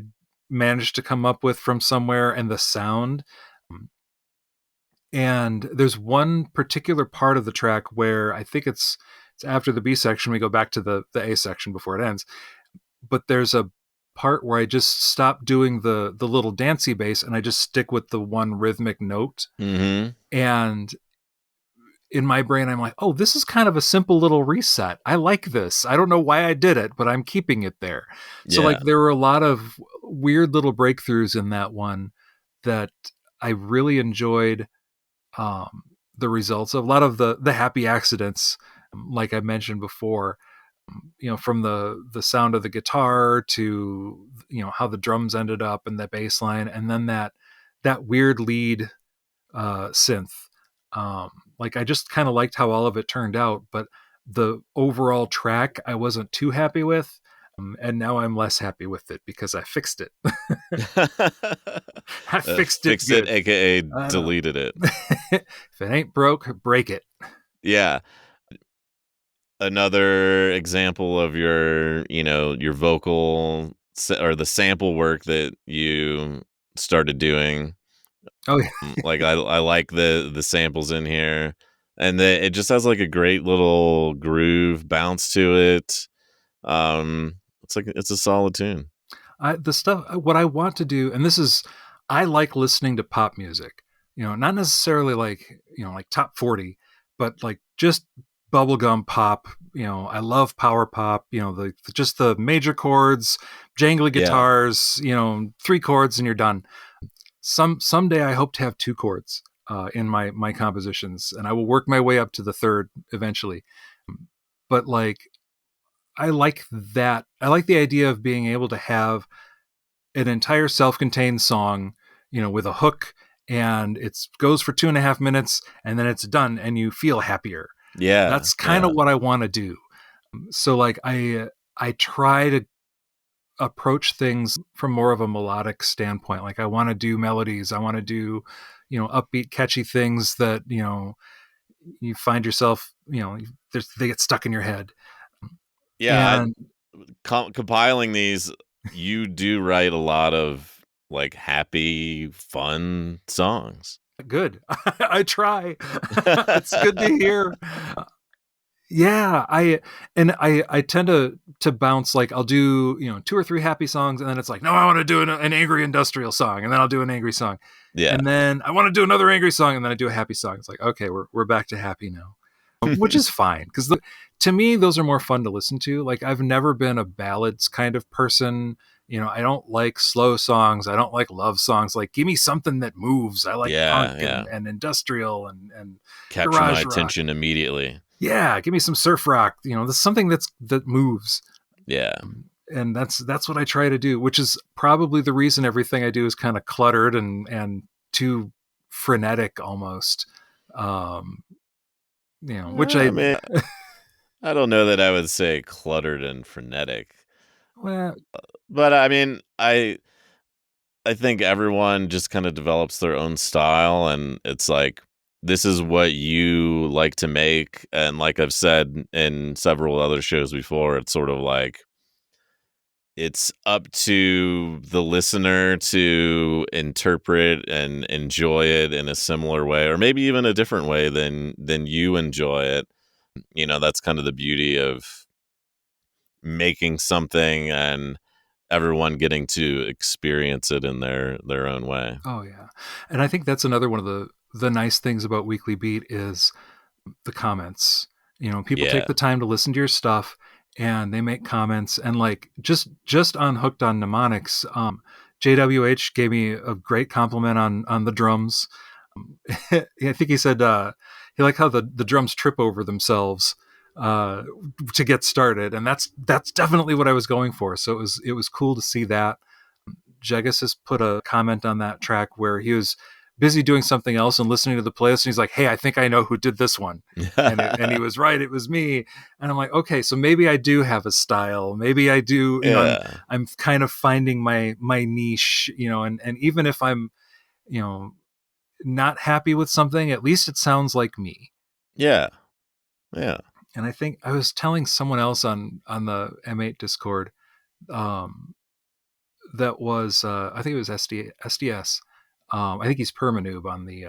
managed to come up with from somewhere and the sound. And there's one particular part of the track where I think it's after the B section, we go back to the A section before it ends. But there's a part where I just stop doing the little dancey bass and I just stick with the one rhythmic note. Mm-hmm. And in my brain, I'm like, oh, this is kind of a simple little reset. I like this. I don't know why I did it, but I'm keeping it there. So like there were a lot of weird little breakthroughs in that one that I really enjoyed the results of. A lot of the happy accidents, like I mentioned before, from the sound of the guitar to, how the drums ended up and the bass line, and then that weird lead synth. Like I just kind of liked how all of it turned out, but the overall track I wasn't too happy with. And now I'm less happy with it because I fixed it. I fixed it. Fixed it, aka deleted it. If it ain't broke, break it. Yeah. Another example of your vocal or the sample work that you started doing. Oh yeah. Like I like the samples in here. and it just has like a great little groove bounce to it. It's like it's a solid tune. The stuff what I want to do, and this is, I like listening to pop music. Not necessarily like like top 40, but like just bubblegum pop. I love power pop. Just the major chords, jangly Yeah. guitars. 3 chords and you're done. Someday I hope to have 2 chords in my compositions, and I will work my way up to the third eventually. But like, I like that. I like the idea of being able to have an entire self-contained song, with a hook, and it goes for 2.5 minutes, and then it's done, and you feel happier. Yeah. That's kind of what I want to do. So like, I try to approach things from more of a melodic standpoint. Like, I want to do melodies. I want to do, upbeat, catchy things that, you find yourself, they get stuck in your head. Yeah. And Compiling these, you do write a lot of like happy, fun songs. good. I try. It's good to hear. Yeah, I tend to bounce. Like, I'll do 2 or 3 happy songs, and then it's like, no, I want to do an angry industrial song, and then I'll do an angry song, Yeah. and then I want to do another angry song, and then I do a happy song. It's like, okay, we're back to happy now, which is fine, because to me those are more fun to listen to. Like, I've never been a ballads kind of person. I don't like slow songs. I don't like love songs. Like, give me something that moves. I like punk and industrial and capture garage my rock. attention immediately. Yeah, give me some surf rock. There's something that moves. Yeah. And that's what I try to do, which is probably the reason everything I do is kind of cluttered and too frenetic almost. Which I mean, I don't know that I would say cluttered and frenetic. well, But I mean, I think everyone just kind of develops their own style, and it's like, this is what you like to make. And like I've said in several other shows before, it's sort of like, it's up to the listener to interpret and enjoy it in a similar way, or maybe even a different way than you enjoy it. That's kind of the beauty of making something and everyone getting to experience it in their own way. oh yeah. And I think that's another one of the nice things about Weekly Beat is the comments. People take the time to listen to your stuff, and they make comments. And like, just on Hooked on Mnemonics, JWH gave me a great compliment on the drums. I think he said he liked how the drums trip over themselves to get started, and that's definitely what I was going for. So it was cool to see that. Jegus has put a comment on that track where he was busy doing something else and listening to the playlist, and he's like, hey, I think I know who did this one. And he was right, it was me. And I'm like, okay, so maybe I do have a style, maybe I do. I'm kind of finding my niche, and even if I'm not happy with something, at least it sounds like me. Yeah. And I think I was telling someone else on the M8 Discord, that was I think it was SDS. I think he's Permanoob on the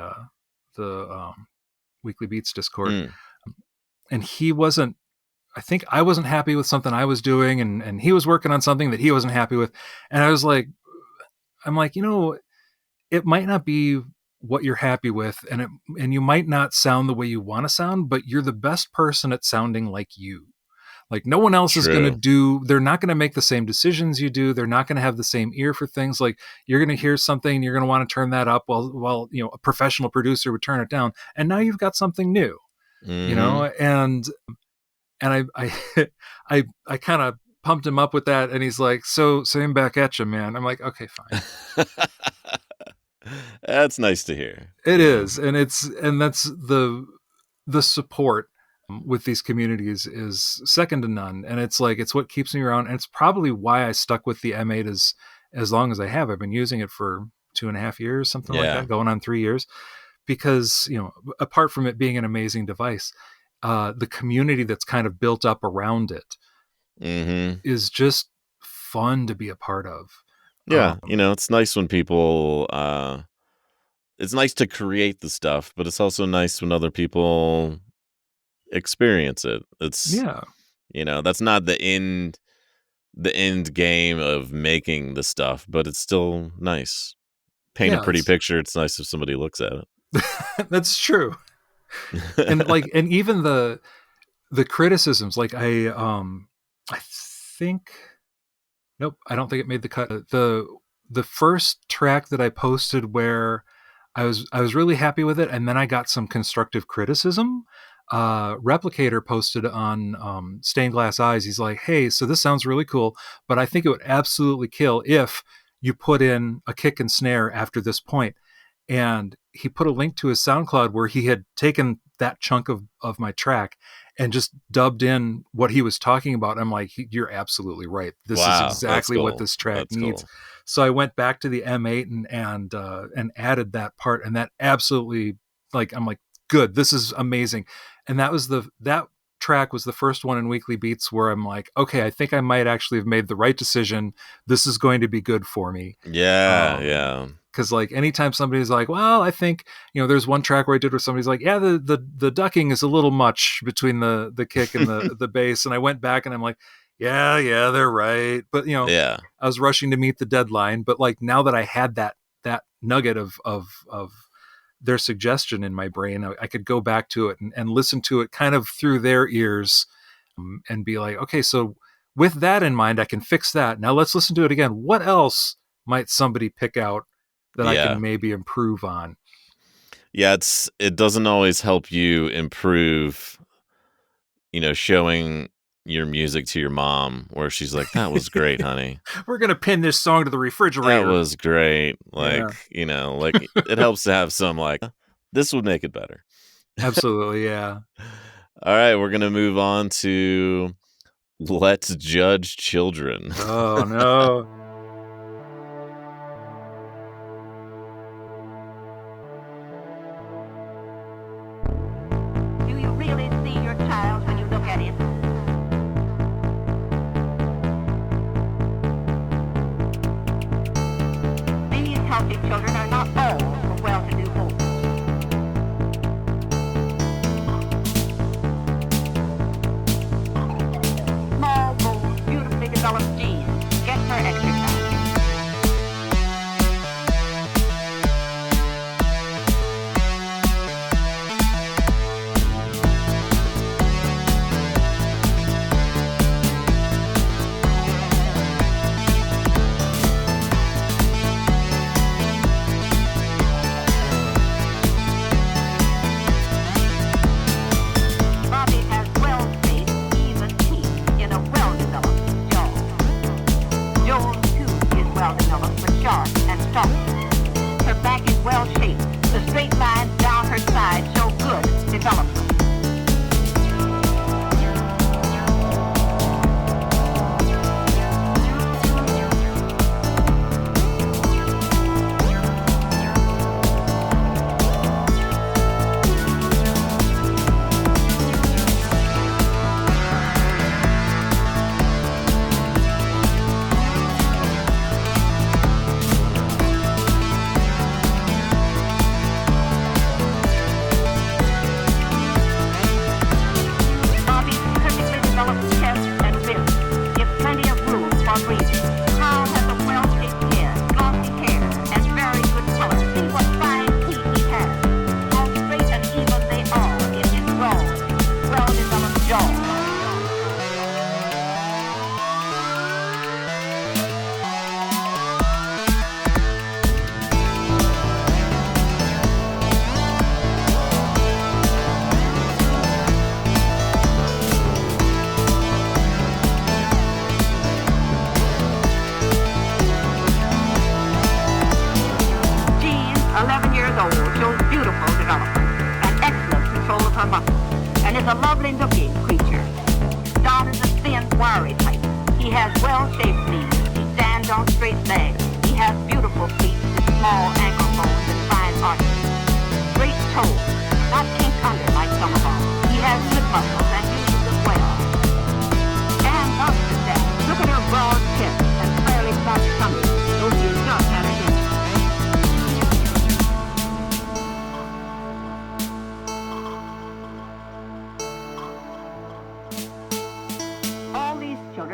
Weekly Beats Discord. And he wasn't. I think I wasn't happy with something I was doing, and he was working on something that he wasn't happy with. And I was like, I'm like, it might not be what you're happy with, and you might not sound the way you want to sound, but you're the best person at sounding like you. Like, no one else is going to do, they're not going to make the same decisions you do. They're not going to have the same ear for things. Like, you're going to hear something, you're going to want to turn that up while a professional producer would turn it down. And now you've got something new, and I kind of pumped him up with that. And he's like, so I'm back at you, man. I'm like, okay, fine. That's nice to hear. It is. And that's the support with these communities is second to none. And it's like, it's what keeps me around. And it's probably why I stuck with the M8 as long as I have. I've been using it for 2.5 years, something like that, going on 3 years, because, apart from it being an amazing device, the community that's kind of built up around it is just fun to be a part of. Yeah. It's nice when people, it's nice to create the stuff, but it's also nice when other people experience it. It's, Yeah. that's not the end game of making the stuff, but it's still nice. Paint a pretty picture. It's nice if somebody looks at it. That's true. And even the criticisms, like I think, nope, I don't think it made the cut. The first track that I posted where I was really happy with it, and then I got some constructive criticism. Replicator posted on Stained Glass Eyes. He's like, hey, so this sounds really cool, but I think it would absolutely kill if you put in a kick and snare after this point. And he put a link to his SoundCloud where he had taken that chunk of my track and just dubbed in what he was talking about. I'm like, you're absolutely right. This is exactly what this track needs. Cool. So I went back to the M8 and added that part, and that absolutely, I'm like, good, this is amazing. And that track was the first one in Weekly Beats where I'm like, okay, I think I might actually have made the right decision. This is going to be good for me. Yeah. Because anytime somebody's like, well, I think, there's one track where I did where somebody's like, yeah, the ducking is a little much between the kick and the bass. And I went back and I'm like, yeah, they're right. But, I was rushing to meet the deadline. But now that I had that nugget of their suggestion in my brain, I could go back to it and listen to it kind of through their ears and be like, okay, so with that in mind, I can fix that. Now let's listen to it again. What else might somebody pick out that I can maybe improve on? Yeah, it doesn't always help you improve, showing your music to your mom where she's like, that was great, honey. We're going to pin this song to the refrigerator. That was great. It helps to have some this would make it better. Absolutely, yeah. All right, we're going to move on to Let's Judge Children. Oh, no. Children are not all from well-to-do homes. Small, bold, beautifully developed genes get her exercise. A lovely-looking creature. Don is a thin, wiry type. He has well-shaped knees. He stands on straight legs. He has beautiful feet with small ankle bones and fine arches. Straight toes, not kinked under like some of them. He has good muscles and uses them well. And not just that, look at her broad chest and fairly flat tummy. Those you just had a hint.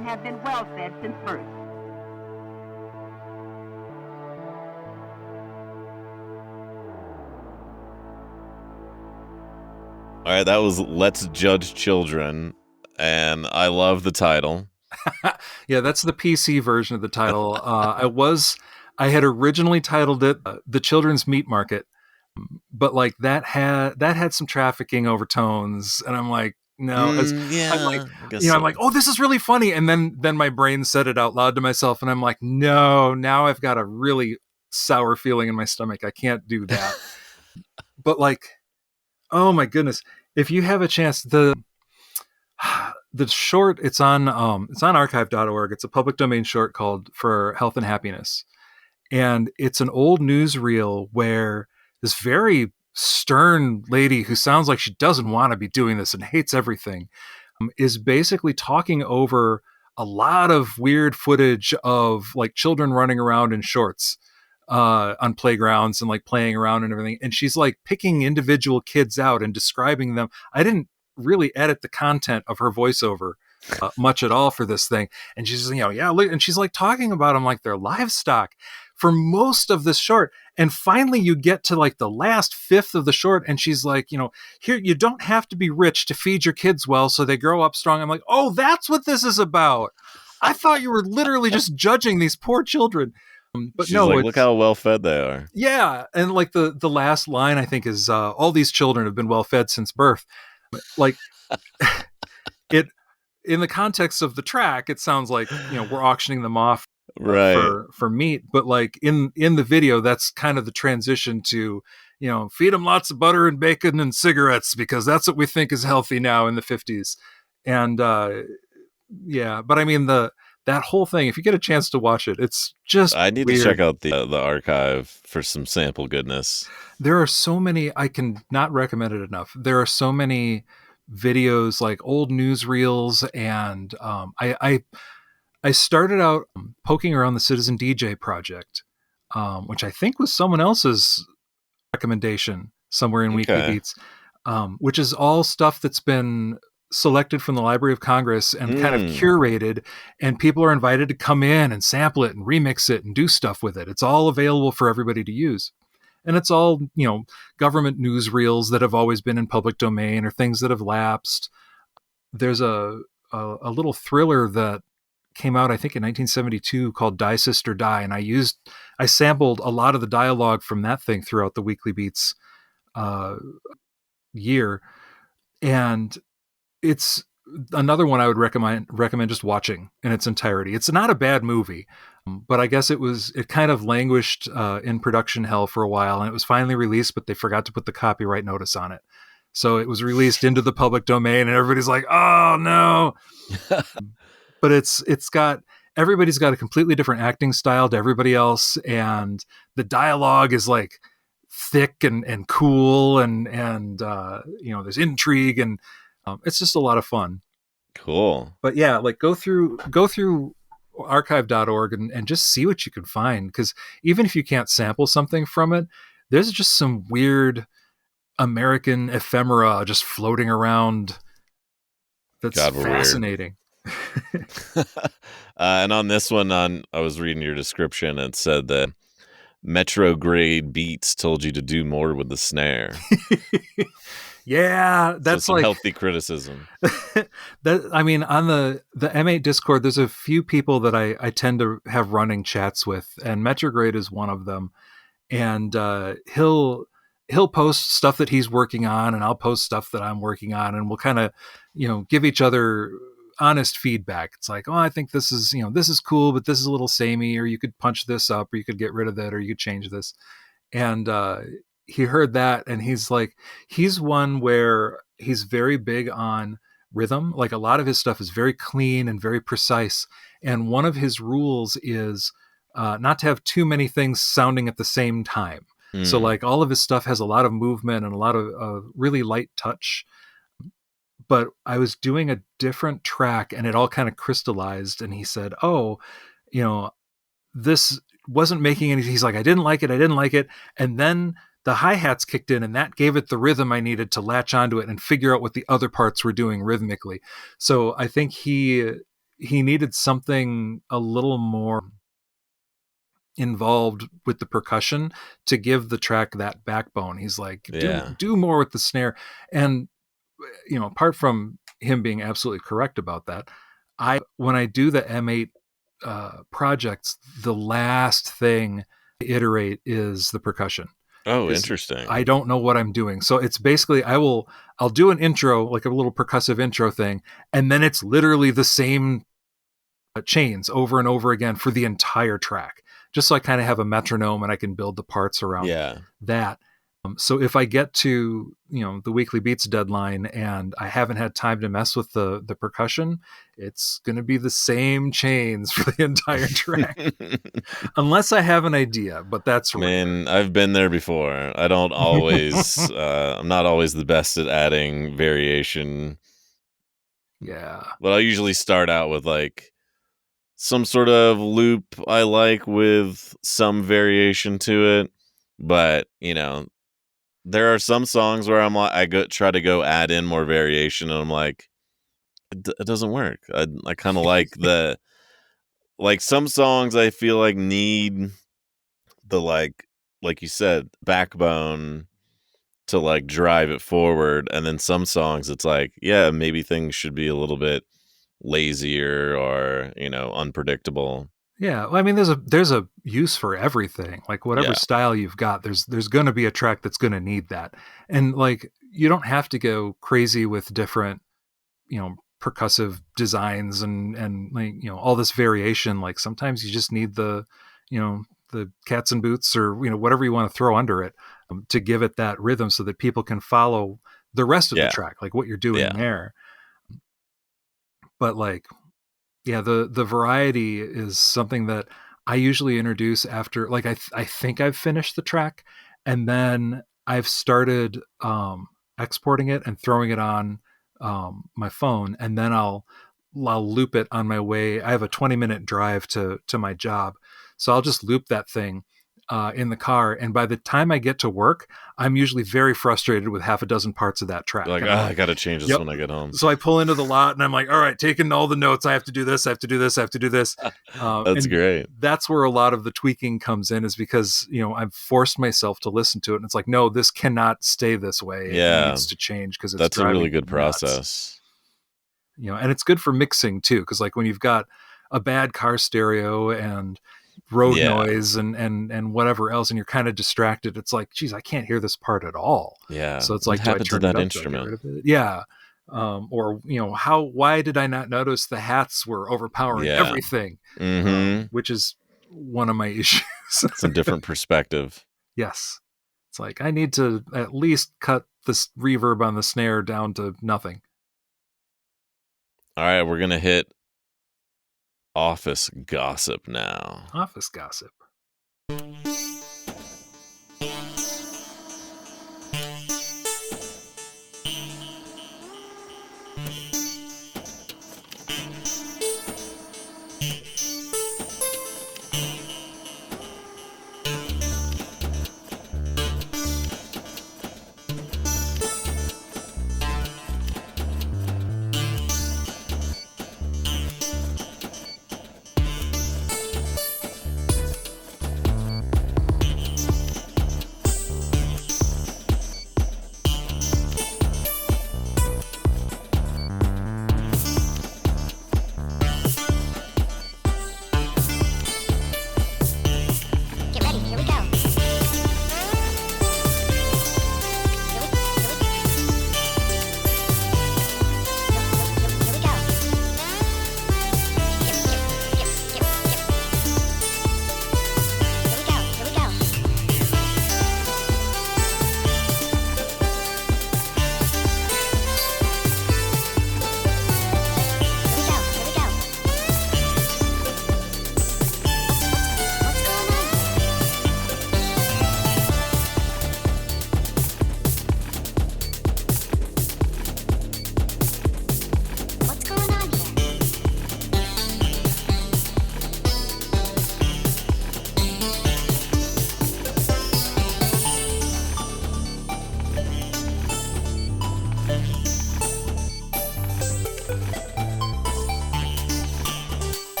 children have been well fed since birth. All right, that was Let's Judge Children, and I love the title. Yeah, that's the PC version of the title. I had originally titled it The Children's Meat Market, but like that had some trafficking overtones, and I'm like, no, I'm like, oh, this is really funny, and then my brain said it out loud to myself, and I'm like, no, now I've got a really sour feeling in my stomach. I can't do that. But like, oh my goodness, if you have a chance, the short, it's on archive.org. It's a public domain short called For Health and Happiness. And it's an old newsreel where this very stern lady who sounds like she doesn't want to be doing this and hates everything is basically talking over a lot of weird footage of like children running around in shorts on playgrounds and like playing around and everything. And she's like picking individual kids out and describing them. I didn't really edit the content of her voiceover much at all for this thing. And she's, and she's like talking about them like they're livestock for most of this short. And finally you get to like the last fifth of the short. And she's like, here, you don't have to be rich to feed your kids well, so they grow up strong. I'm like, oh, that's what this is about. I thought you were literally just judging these poor children. But she's no, like, look how well fed they are. Yeah. And like the last line, I think, is all these children have been well fed since birth. Like it, in the context of the track, it sounds like, we're auctioning them off for meat. But like in the video, that's kind of the transition to, feed them lots of butter and bacon and cigarettes because that's what we think is healthy now in the 50s. And but I mean, that whole thing, if you get a chance to watch it, it's just I need weird. To check out the archive for some sample goodness. There are so many, I can not recommend it enough. There are so many videos, like old newsreels, and I started out poking around the Citizen DJ project, which I think was someone else's recommendation somewhere in Weekly Beats, which is all stuff that's been selected from the Library of Congress and kind of curated, and people are invited to come in and sample it and remix it and do stuff with it. It's all available for everybody to use. And it's all, government newsreels that have always been in public domain or things that have lapsed. There's a little thriller that came out, I think, in 1972 called Die Sister Die. And I sampled a lot of the dialogue from that thing throughout the Weekly Beats year. And it's another one I would recommend just watching in its entirety. It's not a bad movie, but I guess it kind of languished in production hell for a while, and it was finally released, but they forgot to put the copyright notice on it. So it was released into the public domain, and everybody's like, oh no. But everybody's got a completely different acting style to everybody else, and the dialogue is like thick and cool, and there's intrigue, and it's just a lot of fun. Cool. But yeah, like go through archive.org and just see what you can find, because even if you can't sample something from it, there's just some weird American ephemera just floating around that's fascinating. And on this one, I was reading your description, and it said that Metro grade beats told you to do more with the snare. Yeah, that's so like healthy criticism. That, I mean, on the M8 Discord, there's a few people that I tend to have running chats with, and Metrograde is one of them. And he'll post stuff that he's working on, and I'll post stuff that I'm working on, and we'll kind of give each other honest feedback. It's like, oh, I think this is cool, but this is a little samey, or you could punch this up, or you could get rid of that, or you could change this. And he heard that, and he's one where he's very big on rhythm. Like a lot of his stuff is very clean and very precise. And one of his rules is not to have too many things sounding at the same time. So like all of his stuff has a lot of movement and a lot of really light touch. But I was doing a different track, and it all kind of crystallized. And he said, oh, this wasn't making any, he's like, I didn't like it. And then the hi-hats kicked in, and that gave it the rhythm I needed to latch onto it and figure out what the other parts were doing rhythmically. So I think he he needed something a little more involved with the percussion to give the track that backbone. He's like, do more with the snare. And, apart from him being absolutely correct about that, when I do the M8 projects, the last thing I iterate is the percussion. Oh, interesting. I don't know what I'm doing. So it's basically, I'll do an intro, like a little percussive intro thing, and then it's literally the same chains over and over again for the entire track, just so I kind of have a metronome and I can build the parts around that. So if I get to, the Weekly Beats deadline and I haven't had time to mess with the percussion, it's going to be the same chains for the entire track. Unless I have an idea, but that's rare. Man, I've been there before. I don't always, I'm not always the best at adding variation. Yeah. But I usually start out with like some sort of loop I like with some variation to it. But, there are some songs where I'm like, try to go add in more variation, and I'm like, it doesn't work. I kind of like like some songs I feel like need the like you said, backbone to like drive it forward, and then some songs it's like, yeah, maybe things should be a little bit lazier or unpredictable. Yeah, well, I mean, there's a use for everything. Like whatever style you've got, there's going to be a track that's going to need that. And like you don't have to go crazy with different, percussive designs and like, all this variation. Like sometimes you just need the cats and boots or whatever you want to throw under it to give it that rhythm so that people can follow the rest of the track, like what you're doing there. But like, yeah, the variety is something that I usually introduce after, like, I think I've finished the track, and then I've started exporting it and throwing it on my phone, and then I'll loop it on my way. I have a 20-minute drive to my job, so I'll just loop that thing in the car, and by the time I get to work, I'm usually very frustrated with half a dozen parts of that track. Like, I gotta change this when I get home. So I pull into the lot and I'm like, all right, taking all the notes. I have to do this. I have to do this. I have to do this. That's great. That's where a lot of the tweaking comes in, is because, I've forced myself to listen to it. And it's like, no, this cannot stay this way. Yeah. It needs to change because it's That's a really good nuts. process. And it's good for mixing too. Cause like when you've got a bad car stereo and road noise and whatever else, and you're kind of distracted, it's like, geez, I can't hear this part at all. So it's like, what happened to that instrument? Or why did I not notice the hats were overpowering everything? Which is one of my issues. It's a different perspective. Yes, it's like I need to at least cut this reverb on the snare down to nothing. All right, we're gonna hit office gossip now. Office gossip.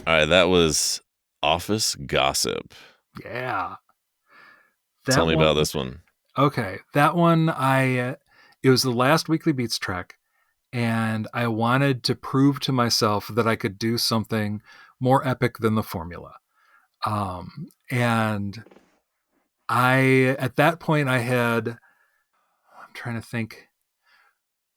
All right, that was Office Gossip. Yeah. Tell That me one, about this one. okay. That one, it was the last Weekly Beats track, and I wanted to prove to myself that I could do something more epic than the formula. And at that point, I'm trying to think.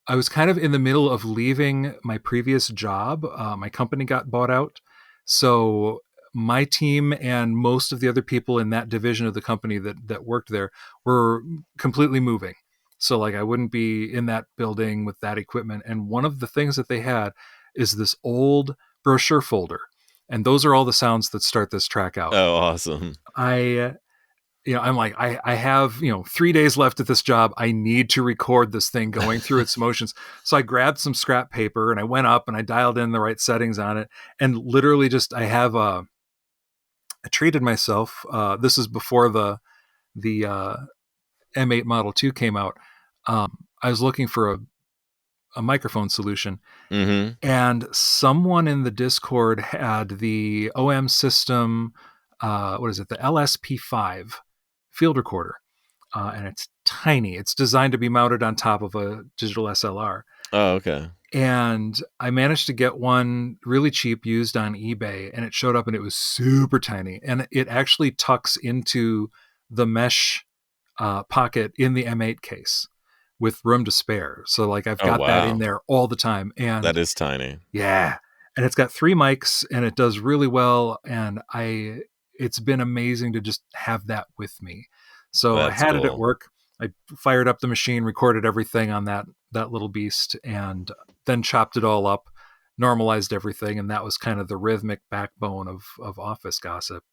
I was kind of in the middle of leaving my previous job. My company got bought out. So my team and most of the other people in that division of the company that worked there were completely moving. So like I wouldn't be in that building with that equipment. And one of the things that they had is this old brochure folder. And those are all the sounds that start this track out. Oh, awesome. I'm like, I have, 3 days left at this job. I need to record this thing going through its motions. So I grabbed some scrap paper and I went up and I dialed in the right settings on it. And literally I treated myself. This is before the M8 Model 2 came out. I was looking for a microphone solution. Mm-hmm. And someone in the Discord had the OM system, the LSP5 field recorder. And it's tiny. It's designed to be mounted on top of a digital SLR. Oh, okay. And I managed to get one really cheap used on eBay, and it showed up and it was super tiny. And it actually tucks into the mesh pocket in the M8 case with room to spare. So like I've got that in there all the time. And that is tiny. Yeah. And it's got 3 mics and it does really well. And it's been amazing to just have that with me. So I had it at work. I fired up the machine, recorded everything on that little beast, and then chopped it all up, normalized everything. And that was kind of the rhythmic backbone of Office Gossip.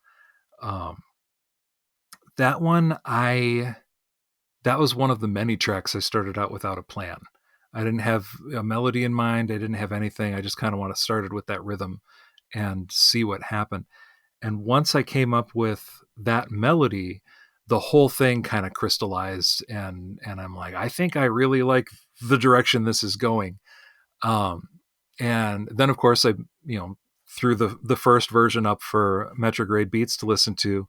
That one, that was one of the many tracks I started out without a plan. I didn't have a melody in mind. I didn't have anything. I just kind of started with that rhythm and see what happened. And once I came up with that melody, the whole thing kind of crystallized, and I'm like, I think I really like the direction this is going. And then of course I, threw the first version up for Mrdrcat Beats to listen to,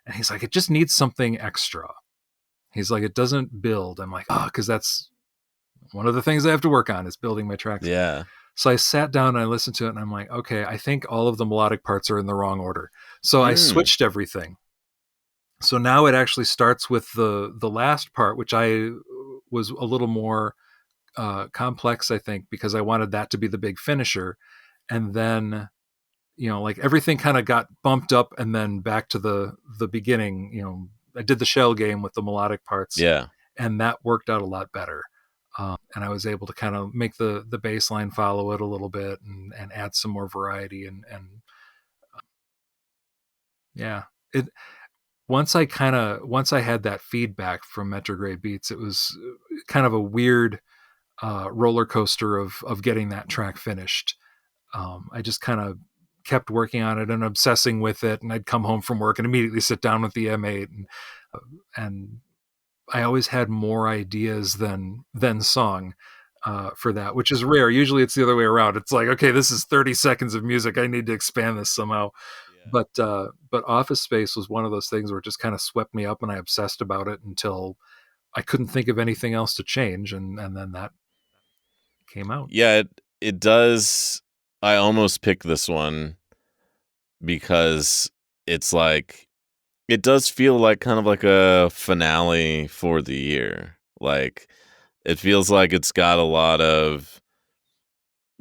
and he's like, it just needs something extra. He's like, it doesn't build. I'm like, because that's one of the things I have to work on is building my tracks. Yeah. So I sat down and I listened to it, and I'm like, okay, I think all of the melodic parts are in the wrong order. So I switched everything. So now it actually starts with the last part, which I was a little more complex, I think, because I wanted that to be the big finisher. And then, like everything kind of got bumped up and then back to the beginning. I did the shell game with the melodic parts. Yeah. And that worked out a lot better. And I was able to kind of make the bass line follow it a little bit and add some more variety. And once I had that feedback from Mrdrcat Beats, it was kind of a weird roller coaster of getting that track finished. I just kind of kept working on it and obsessing with it. And I'd come home from work and immediately sit down with the M8 and I always had more ideas than song for that, which is rare. Usually it's the other way around. It's like, okay, this is 30 seconds of music. I need to expand this somehow. Yeah. But Office Space was one of those things where it just kind of swept me up and I obsessed about it until I couldn't think of anything else to change. And then that came out. Yeah, it does. I almost picked this one because it's like, it does feel like kind of like a finale for the year. Like, it feels like it's got a lot of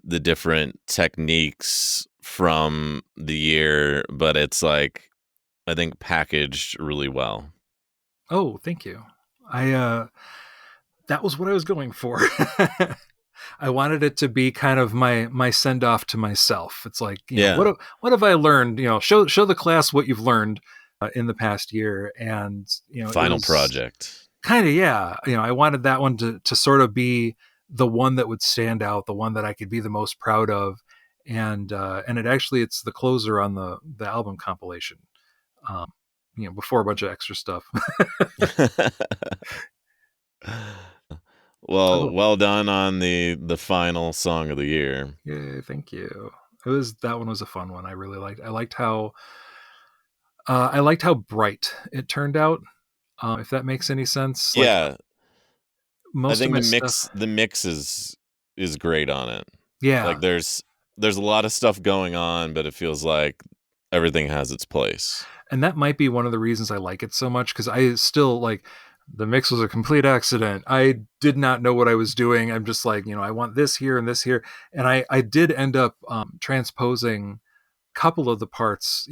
the different techniques from the year, but it's like, I think packaged really well. Oh, thank you. That was what I was going for. I wanted it to be kind of my send off to myself. It's like, what have I learned? Show the class what you've learned in the past year, and final project. Kind of, yeah. I wanted that one to sort of be the one that would stand out, the one that I could be the most proud of, and it's the closer on the album compilation. Before a bunch of extra stuff. Well, well done on the final song of the year. Yeah, thank you. that one was a fun one. I liked how bright it turned out. If that makes any sense. Like Yeah, I most of think my stuff. the mix is great on it. Yeah. Like there's a lot of stuff going on, but it feels like everything has its place. And that might be one of the reasons I like it so much, because I still like the mix was a complete accident. I did not know what I was doing. I'm just like, I want this here and this here. And I did end up transposing a couple of the parts,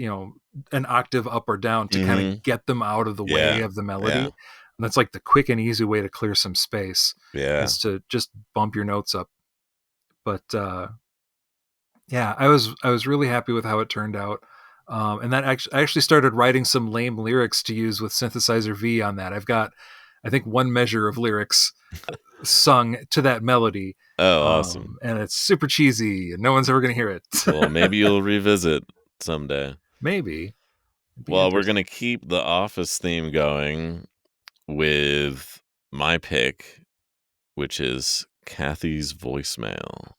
an octave up or down to kind of get them out of the way of the melody. Yeah. And that's like the quick and easy way to clear some space is to just bump your notes up. But yeah, I was really happy with how it turned out. And that I actually started writing some lame lyrics to use with Synthesizer V on that. I've got, I think, one measure of lyrics sung to that melody. Oh, awesome. And it's super cheesy and no one's ever going to hear it. Well, maybe you'll revisit someday. Maybe. Well, we're going to keep the Office theme going with my pick, which is Kathy's voicemail.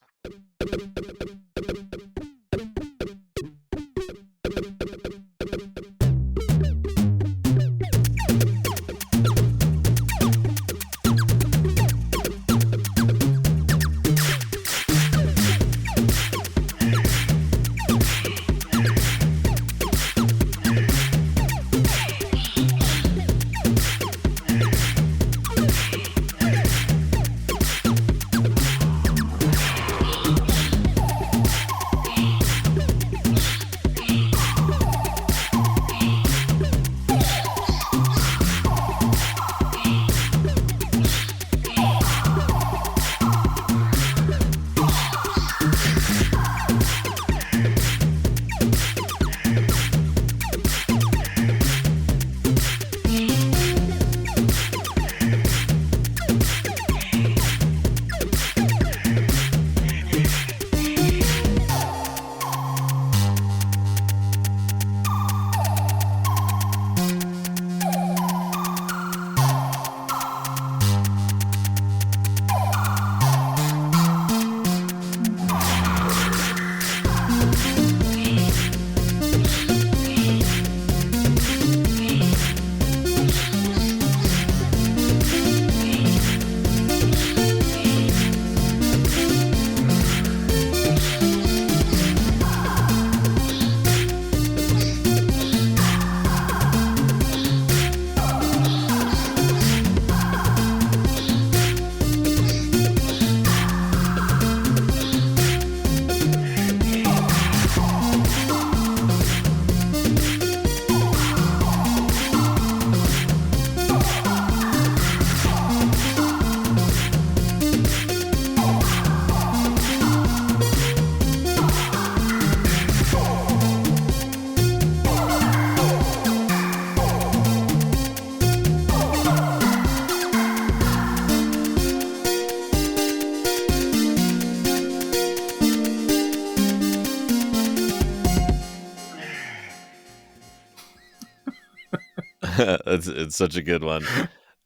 It's such a good one.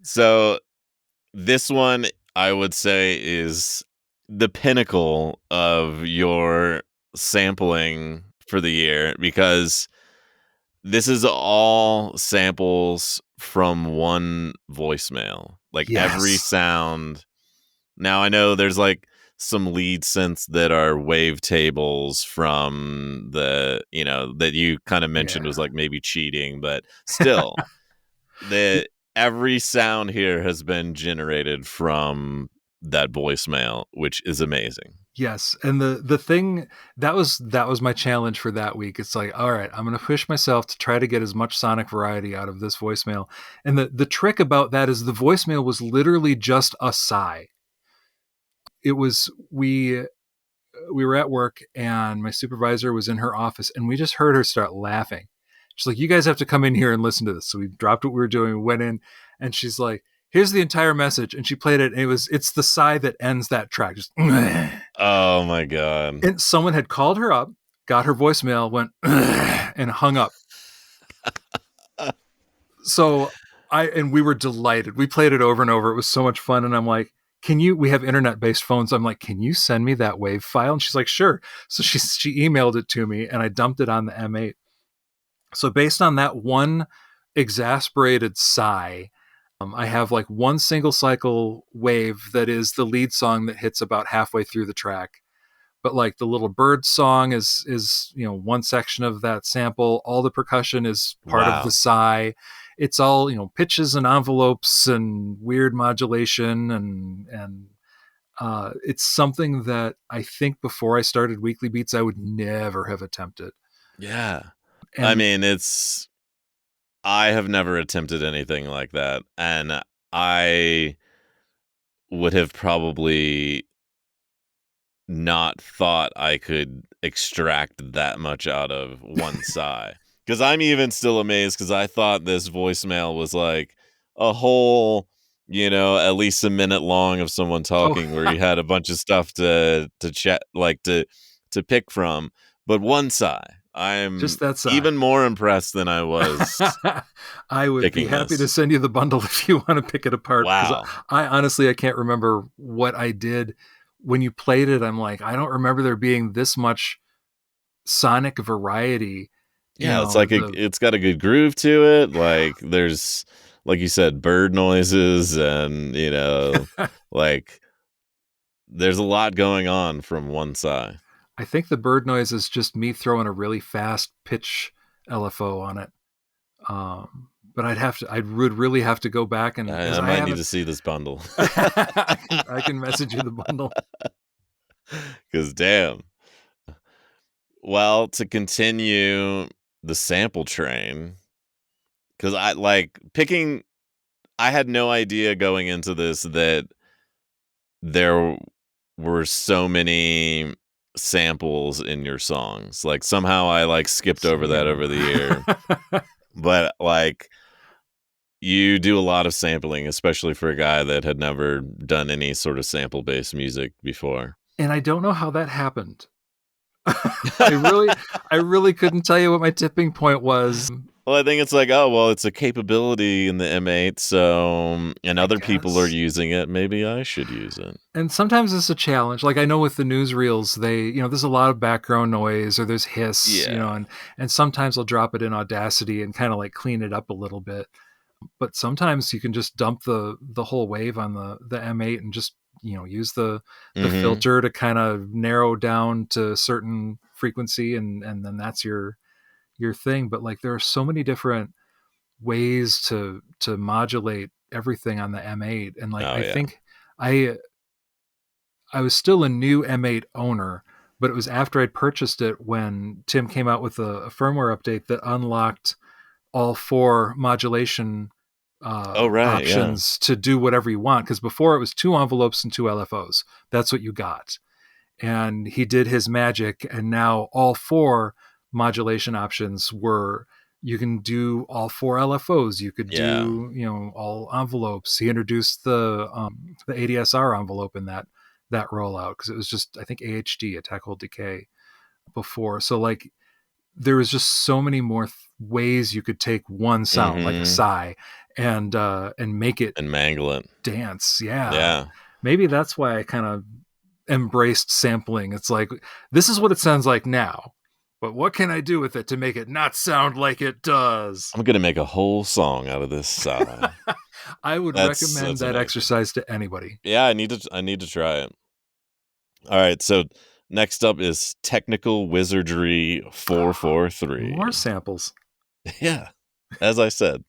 So this one, I would say, is the pinnacle of your sampling for the year, because this is all samples from one voicemail. Like every sound. Now I know there's like some lead synths that are wavetables from the, that you kind of mentioned was like maybe cheating, but still every sound here has been generated from that voicemail, which is amazing. Yes. And the thing that was my challenge for that week. It's like, all right, I'm going to push myself to try to get as much sonic variety out of this voicemail. And the trick about that is the voicemail was literally just a sigh. It was, we were at work and my supervisor was in her office and we just heard her start laughing. She's like, you guys have to come in here and listen to this. So we dropped what we were doing, we went in, and she's like, here's the entire message. And she played it, and it's the sigh that ends that track. Just, oh my God. And someone had called her up, got her voicemail, went, and hung up. So we were delighted. We played it over and over. It was so much fun. And I'm like, we have internet-based phones. I'm like, can you send me that WAV file? And she's like, sure. So she emailed it to me, and I dumped it on the M8. So based on that one exasperated sigh, I have like one single cycle wave that is the lead song that hits about halfway through the track. But like the little bird song is one section of that sample. All the percussion is part of the sigh. It's all pitches and envelopes and weird modulation, and it's something that I think before I started Weekly Beats I would never have attempted. Yeah, and I mean, I have never attempted anything like that, and I would have probably not thought I could extract that much out of one sigh. Because I'm even still amazed, because I thought this voicemail was like a whole, at least a minute long of someone talking where you had a bunch of stuff to chat, like to pick from. But one sigh. I'm just that sigh. Even more impressed than I was. I would be happy to send you the bundle if you want to pick it apart. Wow. I honestly, I can't remember what I did. When you played it, I'm like, I don't remember there being this much sonic variety. Yeah, it's like it's got a good groove to it. Like there's, like you said, bird noises, and like there's a lot going on from one side. I think the bird noise is just me throwing a really fast pitch LFO on it. But I would really have to go back and I might need to see this bundle. I can message you the bundle. Because damn. Well, to continue the sample train, because I had no idea going into this that there were so many samples in your songs. Like somehow I skipped over that over the year. But you do a lot of sampling, especially for a guy that had never done any sort of sample-based music before. And I don't know how that happened. I really couldn't tell you what my tipping point was. Well, I think it's like, it's a capability in the M8, so, and other people are using it, maybe I should use it. And sometimes it's a challenge. Like I know with the newsreels, there's a lot of background noise or there's hiss, and sometimes I'll drop it in Audacity and kind of like clean it up a little bit. But sometimes you can just dump the whole wave on the M8 and just use the filter to kind of narrow down to a certain frequency, and then that's your thing. But like there are so many different ways to modulate everything on the M8, and I think I was still a new M8 owner, but it was after I'd purchased it when Tim came out with a firmware update that unlocked all 4 modulation options to do whatever you want. Because before it was 2 envelopes and 2 LFOs. That's what you got. And he did his magic, and now all 4 modulation options were, you can do all 4 LFOs. You could do, all envelopes. He introduced the ADSR envelope in that rollout, because it was just, I think, AHD, Attack Hold Decay, before. So there was just so many more ways you could take one sound, like a sigh, and make it and mangle it, dance. Yeah. Maybe that's why I kind of embraced sampling. It's like, this is what it sounds like now, but what can I do with it to make it not sound like it does? I'm gonna make a whole song out of this sigh. I would recommend that exercise to anybody. Yeah, I need to try it. All right, so next up is Technical Wizardry 443. More samples. Yeah, as I said.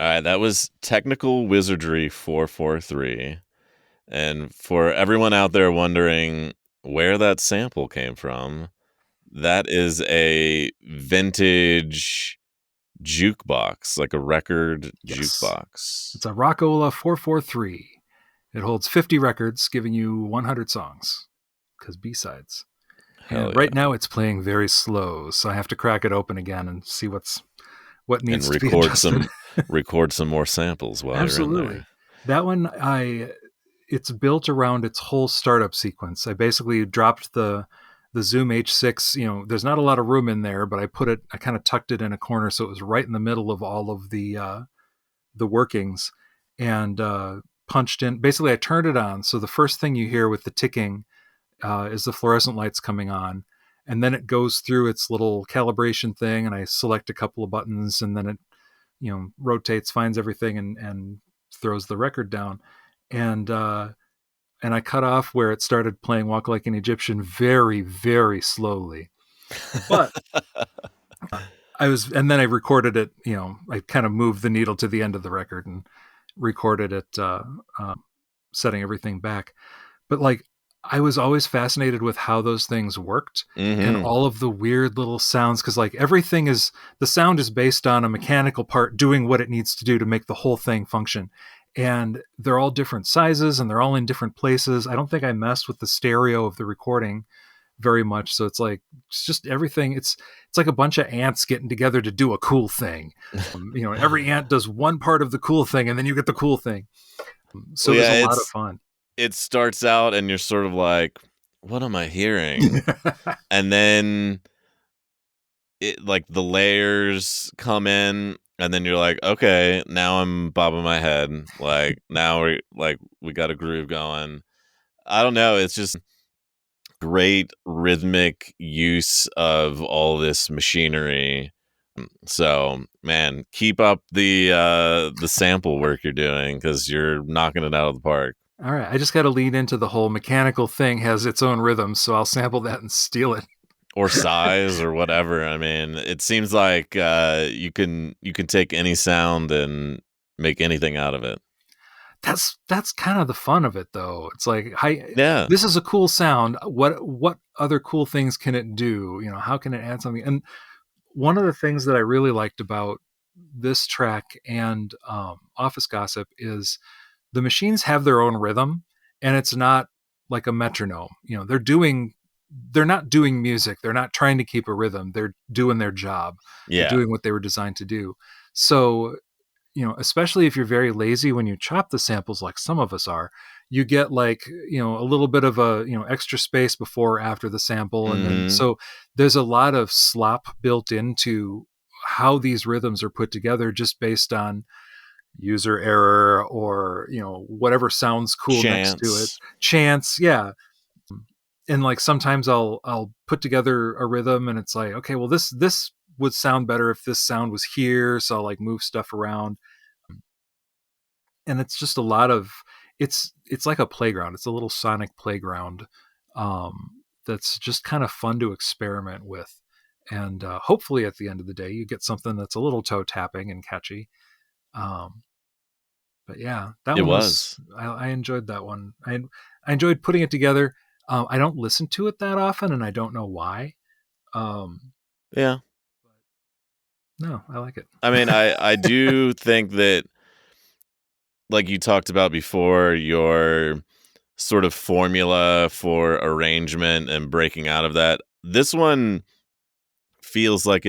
All right, that was Technical Wizardry 443. And for everyone out there wondering where that sample came from, that is a vintage jukebox, like a record Yes. jukebox. It's a Rockola 443. It holds 50 records, giving you 100 songs, because B-sides. Hell And yeah. right now it's playing very slow, so I have to crack it open again and see what needs And to be adjusted. record some more samples while you're in Absolutely. there. That one, it's built around its whole startup sequence. I basically dropped the Zoom H6. There's not a lot of room in there, but I kind of tucked it in a corner so it was right in the middle of all of the workings, and punched in. Basically, I turned it on. So the first thing you hear with the ticking is the fluorescent lights coming on. And then it goes through its little calibration thing, and I select a couple of buttons, and then it rotates, finds everything, and throws the record down. And I cut off where it started playing Walk Like an Egyptian very, very slowly. But and then I recorded it, I kind of moved the needle to the end of the record and recorded it, setting everything back. But like, I was always fascinated with how those things worked and Mm-hmm. all of the weird little sounds. Cause like the sound is based on a mechanical part doing what it needs to do to make the whole thing function. And they're all different sizes and they're all in different places. I don't think I messed with the stereo of the recording very much. So it's just everything. It's like a bunch of ants getting together to do a cool thing. Every ant does one part of the cool thing and then you get the cool thing. So Well, there's yeah, a lot of fun. it starts out and you're sort of like, what am I hearing? And then like the layers come in and then you're like, okay, now I'm bobbing my head. Like now we got a groove going. I don't know. It's just great rhythmic use of all this machinery. So, man, keep up the sample work you're doing because you're knocking it out of the park. All right, I just got to lean into the whole mechanical thing has its own rhythm, so I'll sample that and steal it. Or size or whatever. I mean, it seems like you can take any sound and make anything out of it. That's kind of the fun of it, though. It's like, Yeah. this is a cool sound. What other cool things can it do? How can it add something? And one of the things that I really liked about this track and Office Gossip is the machines have their own rhythm, and it's not like a metronome. They're not doing music. They're not trying to keep a rhythm. They're doing their job. Yeah. They're doing what they were designed to do. So, especially if you're very lazy when you chop the samples, like some of us are, you get like, a little bit of a, extra space before or after the sample. And then, so there's a lot of slop built into how these rhythms are put together just based on user error or, whatever sounds cool next to it. Chance. Yeah. And like sometimes I'll put together a rhythm and it's like, okay, well this would sound better if this sound was here, so I'll like move stuff around. And it's just a lot of it's like a playground. It's a little sonic playground that's just kind of fun to experiment with. And hopefully at the end of the day you get something that's a little toe tapping and catchy. But yeah, that one was I enjoyed that one. I enjoyed putting it together. I don't listen to it that often, and I don't know why. Yeah. No, I like it. I mean, I do think that, like you talked about before, your sort of formula for arrangement and breaking out of that, this one feels like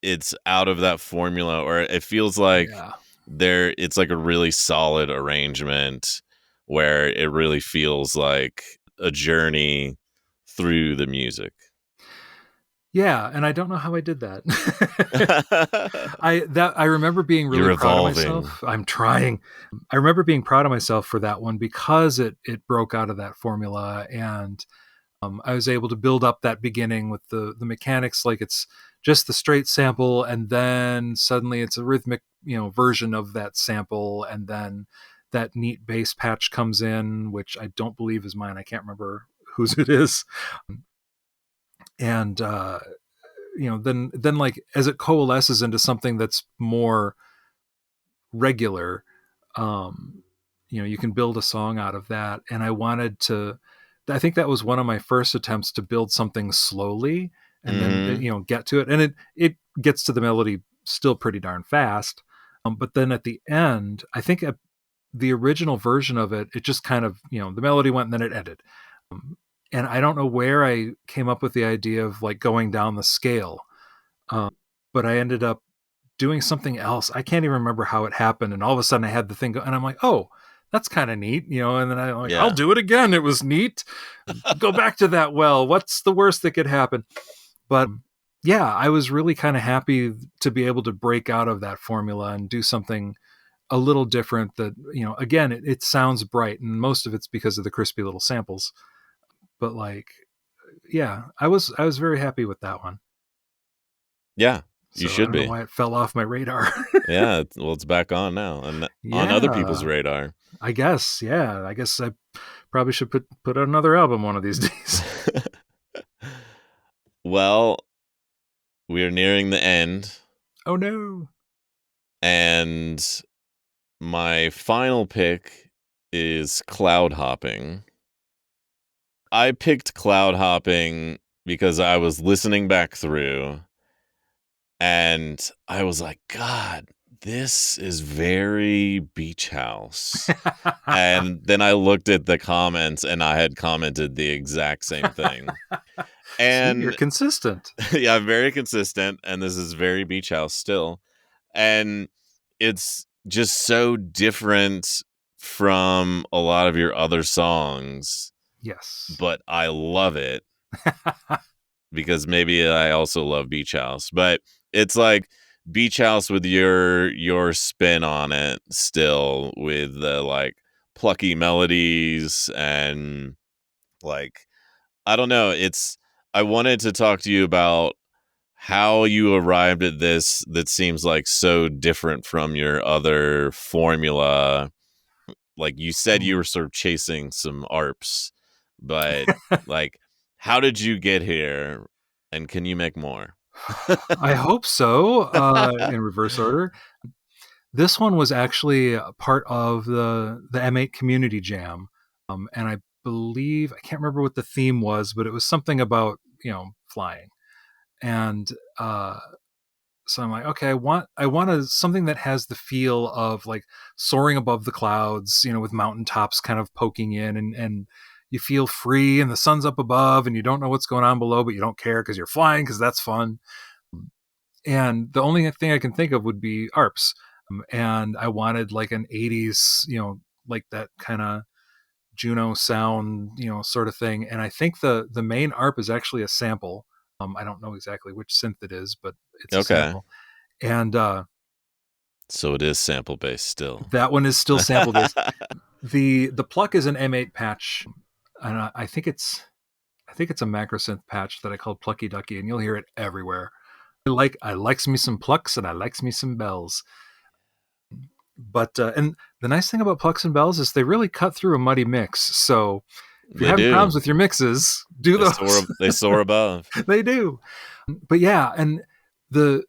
it's out of that formula, or it feels like it's like a really solid arrangement where it really feels like a journey through the music. Yeah, and I don't know how I did that. I remember being really proud of myself. I'm trying. I remember being proud of myself for that one because it broke out of that formula, and I was able to build up that beginning with the mechanics, like it's just the straight sample, and then suddenly it's a rhythmic, version of that sample, and then that neat bass patch comes in, which I don't believe is mine. I can't remember whose it is. And then like as it coalesces into something that's more regular. You can build a song out of that. And I think that was one of my first attempts to build something slowly and then, get to it. And it gets to the melody still pretty darn fast. But then at the end, I think the original version of it, it just kind of, the melody went and then it ended. And I don't know where I came up with the idea of like going down the scale. But I ended up doing something else. I can't even remember how it happened. And all of a sudden I had the thing go, and I'm like, oh, that's kind of neat, and then I'm like, I'll do it again. It was neat. Go back to that well. What's the worst that could happen? But yeah, I was really kind of happy to be able to break out of that formula and do something a little different that, again, it sounds bright, and most of it's because of the crispy little samples. But like, yeah, I was very happy with that one. Yeah, so you should I don't be. know why it fell off my radar. Yeah, well, it's back on now, and on other people's radar. I guess, yeah. I guess I probably should put out another album one of these days. Well, we are nearing the end. Oh no! And my final pick is Cloud Hopping. I picked Cloud Hopping because I was listening back through, and I was like, God, this is very Beach House. And then I looked at the comments, and I had commented the exact same thing. And see, you're consistent. Yeah, I'm very consistent, and this is very Beach House still. And it's just so different from a lot of your other songs. Yes. But I love it. Because maybe I also love Beach House. But it's like Beach House with your spin on it still, with the like plucky melodies and like, I don't know, I wanted to talk to you about how you arrived at this that seems like so different from your other formula. Like you said, you were sort of chasing some ARPs, but like, how did you get here? And can you make more? I hope so. In reverse order. This one was actually a part of the M8 Community Jam. And I believe, I can't remember what the theme was, but it was something about, flying. And so I'm like, okay, I want something that has the feel of like soaring above the clouds, with mountaintops kind of poking in, and you feel free, and the sun's up above, and you don't know what's going on below, but you don't care because you're flying, because that's fun. And the only thing I can think of would be ARPs. And I wanted like an 80s, like that kind of Juno sound, sort of thing. And I think the main ARP is actually a sample. I don't know exactly which synth it is, but it's a sample. And so it is sample based still. That one is still sample based. The pluck is an M8 patch, and I think it's a macro synth patch that I called Plucky Ducky, and you'll hear it everywhere. I likes me some plucks, and I likes me some bells. But and the nice thing about plucks and bells is they really cut through a muddy mix. So if you're having problems with your mixes, do those. They soar above. They do. But yeah, and the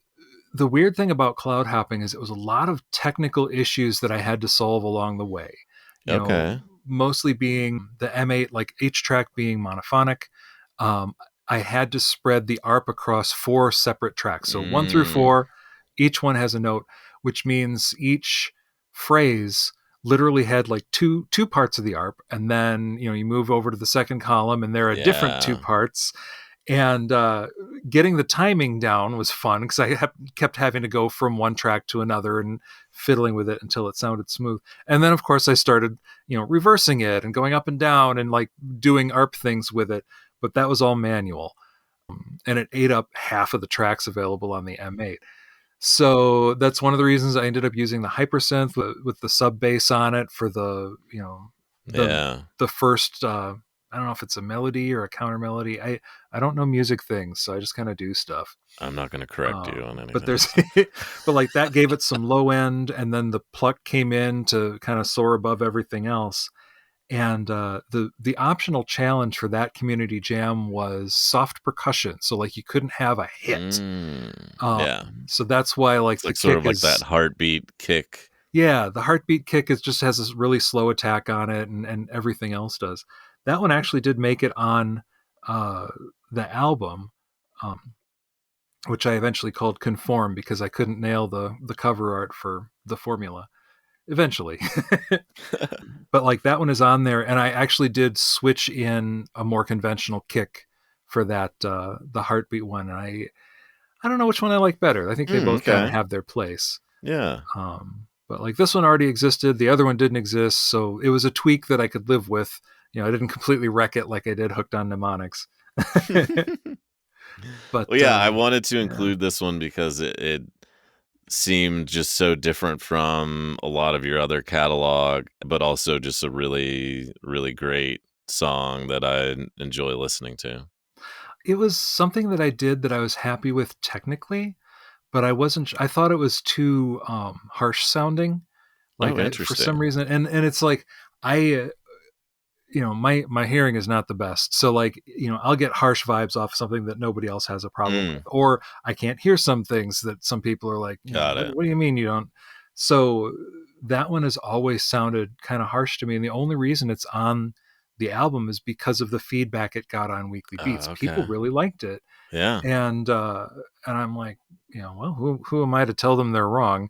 weird thing about Cloud Hopping is it was a lot of technical issues that I had to solve along the way. You know, mostly being the M8, like each track being monophonic. I had to spread the ARP across 4 separate tracks. So 1 through 4, each one has a note, which means each phrase literally had like two parts of the ARP. And then, you move over to the second column and there are different 2 parts. And getting the timing down was fun because I kept having to go from one track to another and fiddling with it until it sounded smooth. And then, of course, I started, reversing it and going up and down and like doing ARP things with it. But that was all manual. And it ate up half of the tracks available on the M8. So that's one of the reasons I ended up using the hypersynth with the sub bass on it for the, the first, I don't know if it's a melody or a counter melody. I don't know music things, so I just kind of do stuff. I'm not going to correct you on anything. But but like that gave it some low end, and then the pluck came in to kind of soar above everything else. And the optional challenge for that community jam was soft percussion. So like you couldn't have a hit. So that's why like it's like the sort kick of like that heartbeat kick. Yeah, the heartbeat kick just has this really slow attack on it, and everything else does. That one actually did make it on uh, the album, um, which I eventually called Conform because I couldn't nail the cover art for the formula. Eventually, but like that one is on there, and I actually did switch in a more conventional kick for that the heartbeat one. And I don't know which one I like better. I think they both kind of Okay. have their place. Yeah. But like this one already existed, the other one didn't exist, so it was a tweak that I could live with. I didn't completely wreck it like I did Hooked on Mnemonics. But Well, yeah, I wanted to yeah. include this one because it seemed just so different from a lot of your other catalog, but also just a really, really great song that I enjoy listening to. It was something that I did that I was happy with technically, but I thought it was too harsh sounding. Like Oh, for some interesting. reason, and it's like I my hearing is not the best, so like I'll get harsh vibes off something that nobody else has a problem with, or I can't hear some things that some people are like, Got it. what do you mean you don't? So that one has always sounded kind of harsh to me, and the only reason it's on the album is because of the feedback it got on Weekly Beats. People Okay. really liked it, Yeah. and I'm like, well, who am I to tell them they're wrong?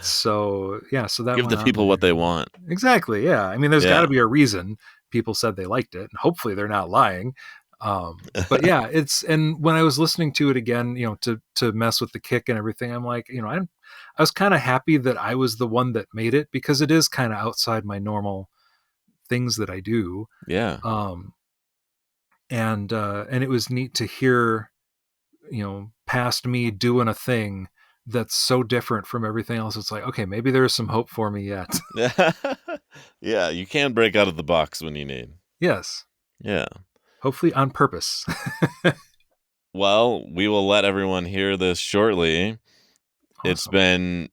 So yeah, so that Give went the on people what there. they want. Exactly. Yeah. I mean, there's got Yeah. to be a reason people said they liked it, and hopefully they're not lying. But yeah, and when I was listening to it again, to mess with the kick and everything, I'm like, I was kind of happy that I was the one that made it, because it is kind of outside my normal things that I do. Yeah. And it was neat to hear, past me doing a thing that's so different from everything else. It's like, okay, maybe there's some hope for me yet. Yeah, you can break out of the box when you need. Yes. Yeah. Hopefully on purpose. Well, we will let everyone hear this shortly. It's Awesome. been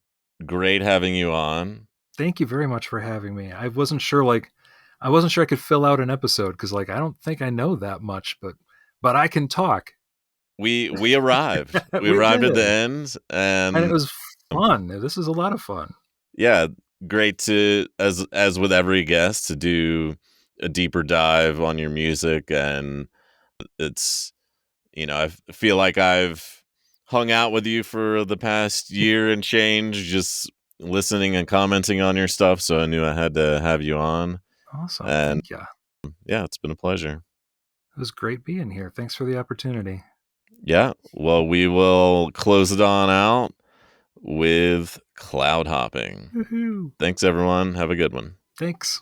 great having you on. Thank you very much for having me. I wasn't sure I could fill out an episode, because like I don't think I know that much, but I can talk. We arrived. We We arrived at the did. end, And it and was fun. This is a lot of fun. yeah, great to, as with every guest, to do a deeper dive on your music. And it's, I feel like I've hung out with you for the past year and change, just listening and commenting on your stuff, so I knew I had to have you on. Awesome. And Thank you. yeah, it's been a pleasure. It was great being here. Thanks for the opportunity. Yeah, well, we will close it on out with Cloud Hopping. Woohoo. Thanks, everyone. Have a good one. Thanks.